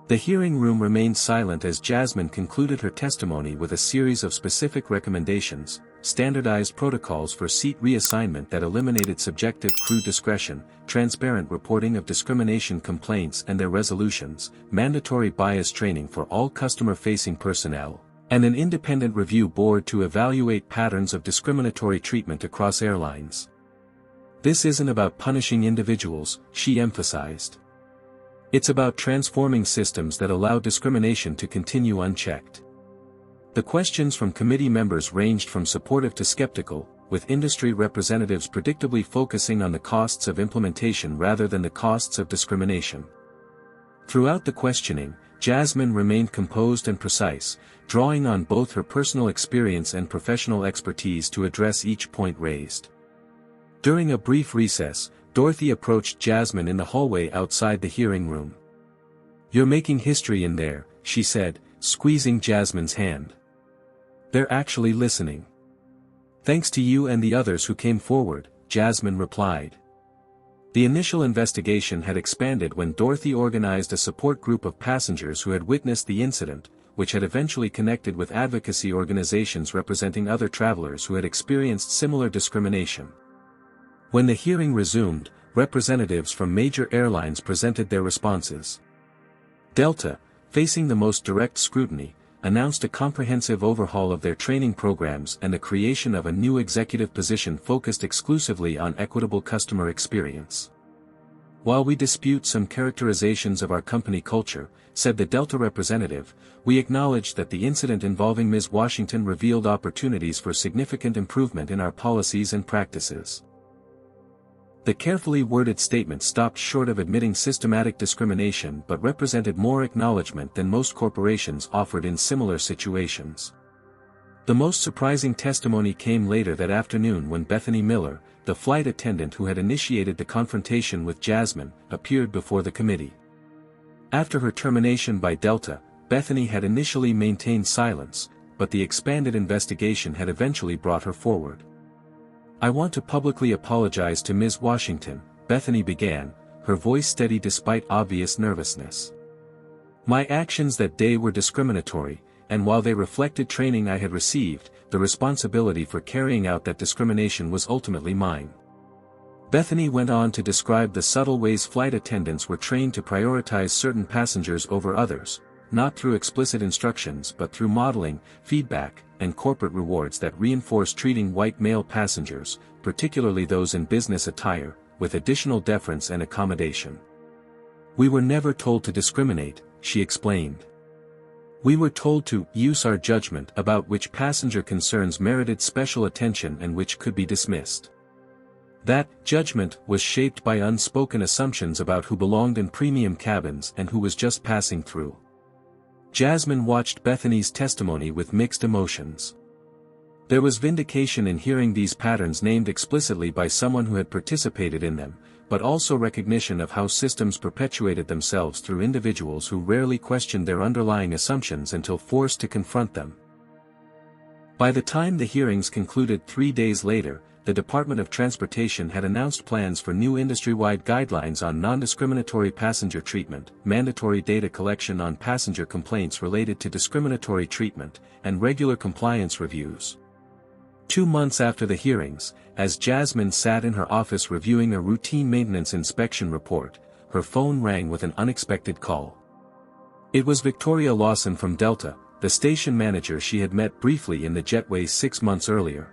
The hearing room remained silent as Jasmine concluded her testimony with a series of specific recommendations: standardized protocols for seat reassignment that eliminated subjective crew discretion, transparent reporting of discrimination complaints and their resolutions, mandatory bias training for all customer-facing personnel, and an independent review board to evaluate patterns of discriminatory treatment across airlines. This isn't about punishing individuals, she emphasized. It's about transforming systems that allow discrimination to continue unchecked. The questions from committee members ranged from supportive to skeptical, with industry representatives predictably focusing on the costs of implementation rather than the costs of discrimination. Throughout the questioning, Jasmine remained composed and precise, drawing on both her personal experience and professional expertise to address each point raised. During a brief recess, Dorothy approached Jasmine in the hallway outside the hearing room. "You're making history in there," she said, squeezing Jasmine's hand. "They're actually listening." "Thanks to you and the others who came forward," Jasmine replied. The initial investigation had expanded when Dorothy organized a support group of passengers who had witnessed the incident, which had eventually connected with advocacy organizations representing other travelers who had experienced similar discrimination. When the hearing resumed, representatives from major airlines presented their responses. Delta, facing the most direct scrutiny, announced a comprehensive overhaul of their training programs and the creation of a new executive position focused exclusively on equitable customer experience. "While we dispute some characterizations of our company culture," said the Delta representative, "we acknowledge that the incident involving Ms. Washington revealed opportunities for significant improvement in our policies and practices." The carefully worded statement stopped short of admitting systematic discrimination but represented more acknowledgement than most corporations offered in similar situations. The most surprising testimony came later that afternoon when Bethany Miller, the flight attendant who had initiated the confrontation with Jasmine, appeared before the committee. After her termination by Delta, Bethany had initially maintained silence, but the expanded investigation had eventually brought her forward. "I want to publicly apologize to Ms. Washington," Bethany began, her voice steady despite obvious nervousness. "My actions that day were discriminatory, and while they reflected training I had received, the responsibility for carrying out that discrimination was ultimately mine." Bethany went on to describe the subtle ways flight attendants were trained to prioritize certain passengers over others, not through explicit instructions but through modeling, feedback, and corporate rewards that reinforce treating white male passengers, particularly those in business attire, with additional deference and accommodation. "We were never told to discriminate," she explained. "We were told to use our judgment about which passenger concerns merited special attention and which could be dismissed. That judgment was shaped by unspoken assumptions about who belonged in premium cabins and who was just passing through." Jasmine watched Bethany's testimony with mixed emotions. There was vindication in hearing these patterns named explicitly by someone who had participated in them, but also recognition of how systems perpetuated themselves through individuals who rarely questioned their underlying assumptions until forced to confront them. By the time the hearings concluded 3 days later, the Department of Transportation had announced plans for new industry-wide guidelines on non-discriminatory passenger treatment, mandatory data collection on passenger complaints related to discriminatory treatment, and regular compliance reviews. 2 months after the hearings, as Jasmine sat in her office reviewing a routine maintenance inspection report, her phone rang with an unexpected call. It was Victoria Lawson from Delta, the station manager she had met briefly in the jetway 6 months earlier.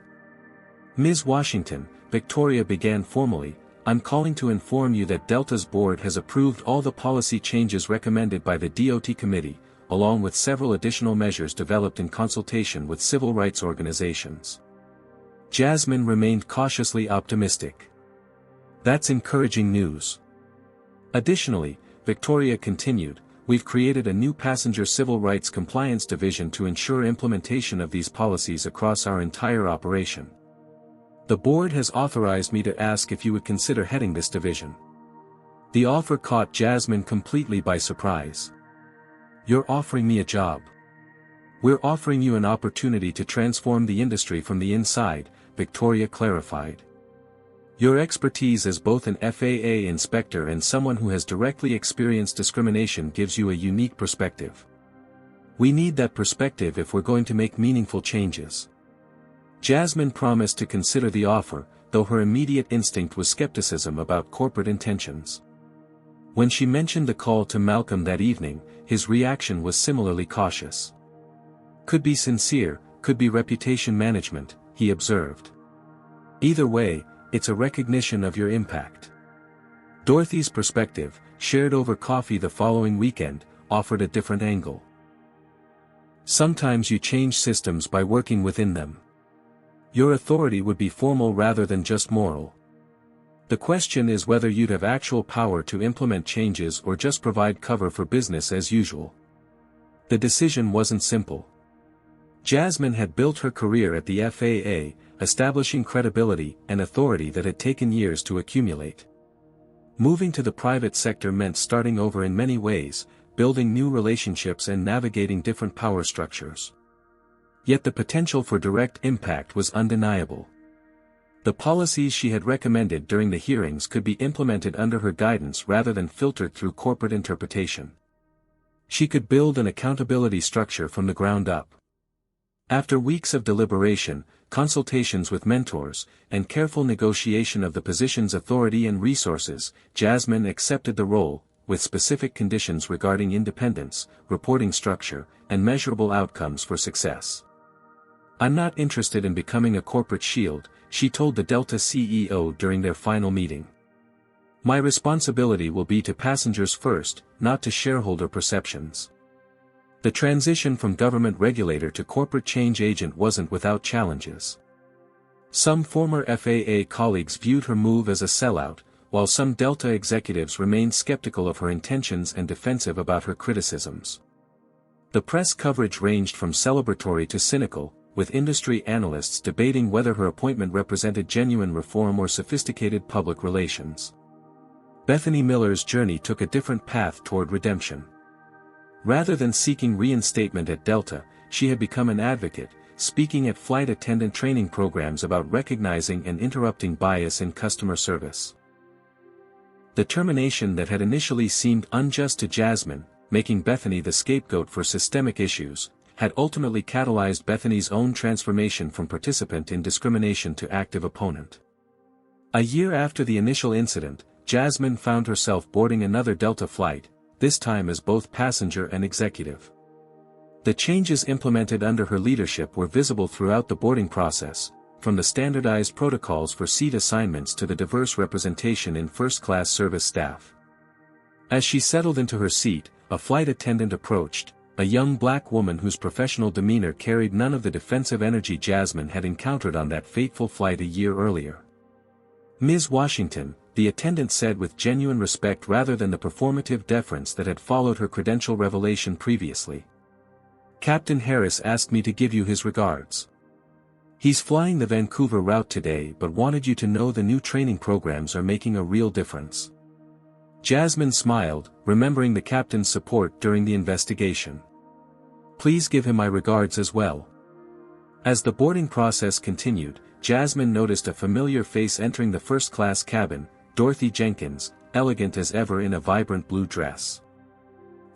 "Ms. Washington," Victoria began formally, "I'm calling to inform you that Delta's board has approved all the policy changes recommended by the DOT committee, along with several additional measures developed in consultation with civil rights organizations." Jasmine remained cautiously optimistic. "That's encouraging news." Additionally, Victoria continued, we've created a new passenger civil rights compliance division to ensure implementation of these policies across our entire operation. The board has authorized me to ask if you would consider heading this division. The offer caught Jasmine completely by surprise. You're offering me a job. We're offering you an opportunity to transform the industry from the inside, Victoria clarified. Your expertise as both an FAA inspector and someone who has directly experienced discrimination gives you a unique perspective. We need that perspective if we're going to make meaningful changes. Jasmine promised to consider the offer, though her immediate instinct was skepticism about corporate intentions. When she mentioned the call to Malcolm that evening, his reaction was similarly cautious. Could be sincere, could be reputation management, he observed. Either way, it's a recognition of your impact. Dorothy's perspective, shared over coffee the following weekend, offered a different angle. Sometimes you change systems by working within them. Your authority would be formal rather than just moral. The question is whether you'd have actual power to implement changes or just provide cover for business as usual. The decision wasn't simple. Jasmine had built her career at the FAA, establishing credibility and authority that had taken years to accumulate. Moving to the private sector meant starting over in many ways, building new relationships and navigating different power structures. Yet the potential for direct impact was undeniable. The policies she had recommended during the hearings could be implemented under her guidance rather than filtered through corporate interpretation. She could build an accountability structure from the ground up. After weeks of deliberation, consultations with mentors, and careful negotiation of the position's authority and resources, Jasmine accepted the role, with specific conditions regarding independence, reporting structure, and measurable outcomes for success. I'm not interested in becoming a corporate shield, she told the Delta CEO during their final meeting. My responsibility will be to passengers first, not to shareholder perceptions. The transition from government regulator to corporate change agent wasn't without challenges. Some former FAA colleagues viewed her move as a sellout, while some Delta executives remained skeptical of her intentions and defensive about her criticisms. The press coverage ranged from celebratory to cynical, with industry analysts debating whether her appointment represented genuine reform or sophisticated public relations. Bethany Miller's journey took a different path toward redemption. Rather than seeking reinstatement at Delta, she had become an advocate, speaking at flight attendant training programs about recognizing and interrupting bias in customer service. The termination that had initially seemed unjust to Jasmine, making Bethany the scapegoat for systemic issues, had ultimately catalyzed Bethany's own transformation from participant in discrimination to active opponent. A year after the initial incident, Jasmine found herself boarding another Delta flight, this time as both passenger and executive. The changes implemented under her leadership were visible throughout the boarding process, from the standardized protocols for seat assignments to the diverse representation in first-class service staff. As she settled into her seat, a flight attendant approached, a young black woman whose professional demeanor carried none of the defensive energy Jasmine had encountered on that fateful flight a year earlier. Ms. Washington, the attendant said with genuine respect rather than the performative deference that had followed her credential revelation previously. Captain Harris asked me to give you his regards. He's flying the Vancouver route today but wanted you to know the new training programs are making a real difference. Jasmine smiled, remembering the captain's support during the investigation. Please give him my regards as well. As the boarding process continued, Jasmine noticed a familiar face entering the first-class cabin, Dorothy Jenkins, elegant as ever in a vibrant blue dress.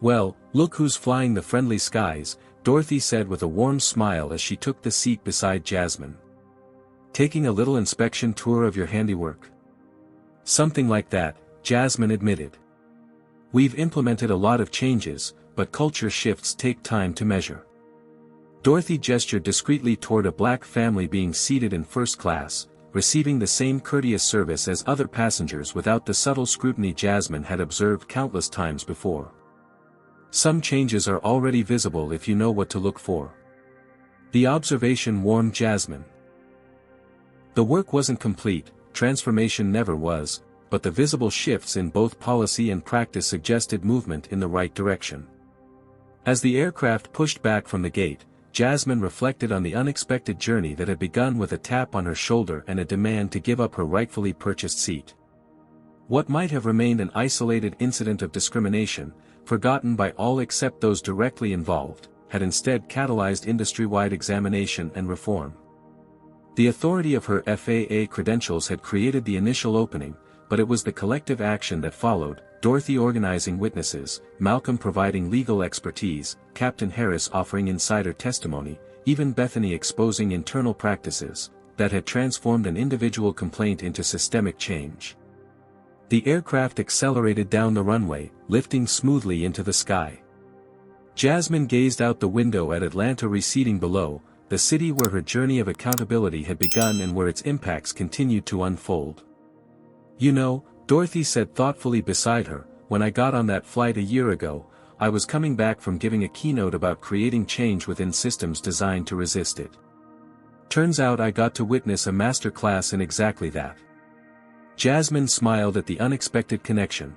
Well, look who's flying the friendly skies, Dorothy said with a warm smile as she took the seat beside Jasmine. Taking a little inspection tour of your handiwork? Something like that, Jasmine admitted. We've implemented a lot of changes, but culture shifts take time to measure. Dorothy gestured discreetly toward a black family being seated in first class, receiving the same courteous service as other passengers without the subtle scrutiny Jasmine had observed countless times before. Some changes are already visible if you know what to look for. The observation warmed Jasmine. The work wasn't complete, transformation never was, but the visible shifts in both policy and practice suggested movement in the right direction. As the aircraft pushed back from the gate, Jasmine reflected on the unexpected journey that had begun with a tap on her shoulder and a demand to give up her rightfully purchased seat. What might have remained an isolated incident of discrimination, forgotten by all except those directly involved, had instead catalyzed industry-wide examination and reform. The authority of her FAA credentials had created the initial opening, but it was the collective action that followed, Dorothy organizing witnesses, Malcolm providing legal expertise, Captain Harris offering insider testimony, even Bethany exposing internal practices, that had transformed an individual complaint into systemic change. The aircraft accelerated down the runway, lifting smoothly into the sky. Jasmine gazed out the window at Atlanta receding below, the city where her journey of accountability had begun and where its impacts continued to unfold. "You know," Dorothy said thoughtfully beside her, "when I got on that flight a year ago, I was coming back from giving a keynote about creating change within systems designed to resist it. Turns out I got to witness a master class in exactly that." Jasmine smiled at the unexpected connection.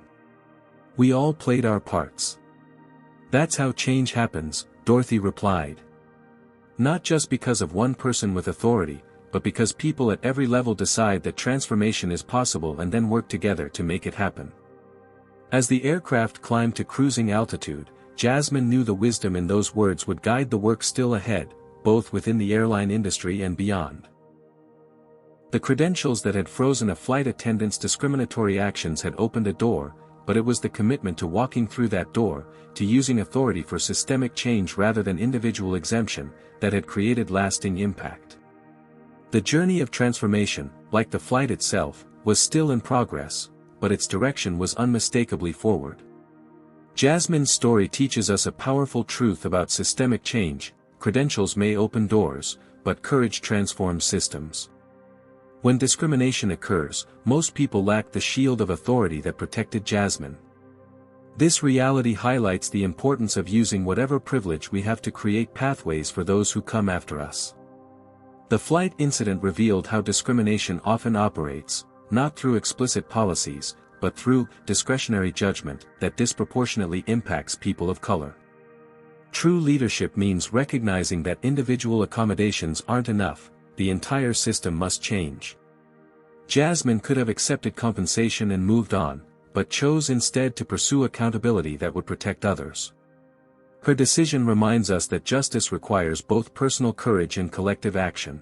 "We all played our parts. That's how change happens," Dorothy replied. "Not just because of one person with authority, but because people at every level decide that transformation is possible and then work together to make it happen." As the aircraft climbed to cruising altitude, Jasmine knew the wisdom in those words would guide the work still ahead, both within the airline industry and beyond. The credentials that had frozen a flight attendant's discriminatory actions had opened a door, but it was the commitment to walking through that door, to using authority for systemic change rather than individual exemption, that had created lasting impact. The journey of transformation, like the flight itself, was still in progress, but its direction was unmistakably forward. Jasmine's story teaches us a powerful truth about systemic change: credentials may open doors, but courage transforms systems. When discrimination occurs, most people lack the shield of authority that protected Jasmine. This reality highlights the importance of using whatever privilege we have to create pathways for those who come after us. The flight incident revealed how discrimination often operates, not through explicit policies, but through discretionary judgment that disproportionately impacts people of color. True leadership means recognizing that individual accommodations aren't enough, the entire system must change. Jasmine could have accepted compensation and moved on, but chose instead to pursue accountability that would protect others. Her decision reminds us that justice requires both personal courage and collective action.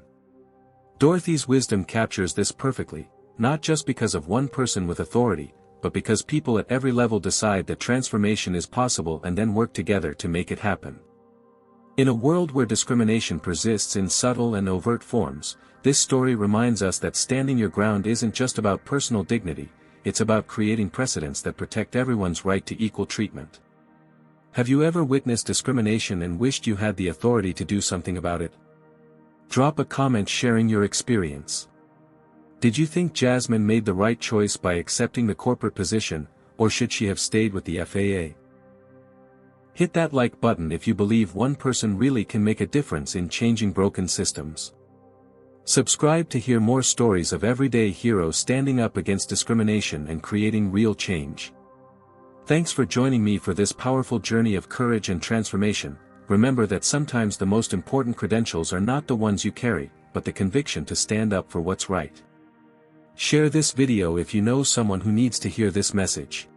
Dorothy's wisdom captures this perfectly, not just because of one person with authority, but because people at every level decide that transformation is possible and then work together to make it happen. In a world where discrimination persists in subtle and overt forms, this story reminds us that standing your ground isn't just about personal dignity, it's about creating precedents that protect everyone's right to equal treatment. Have you ever witnessed discrimination and wished you had the authority to do something about it? Drop a comment sharing your experience. Did you think Jasmine made the right choice by accepting the corporate position, or should she have stayed with the FAA? Hit that like button if you believe one person really can make a difference in changing broken systems. Subscribe to hear more stories of everyday heroes standing up against discrimination and creating real change. Thanks for joining me for this powerful journey of courage and transformation. Remember that sometimes the most important credentials are not the ones you carry, but the conviction to stand up for what's right. Share this video if you know someone who needs to hear this message.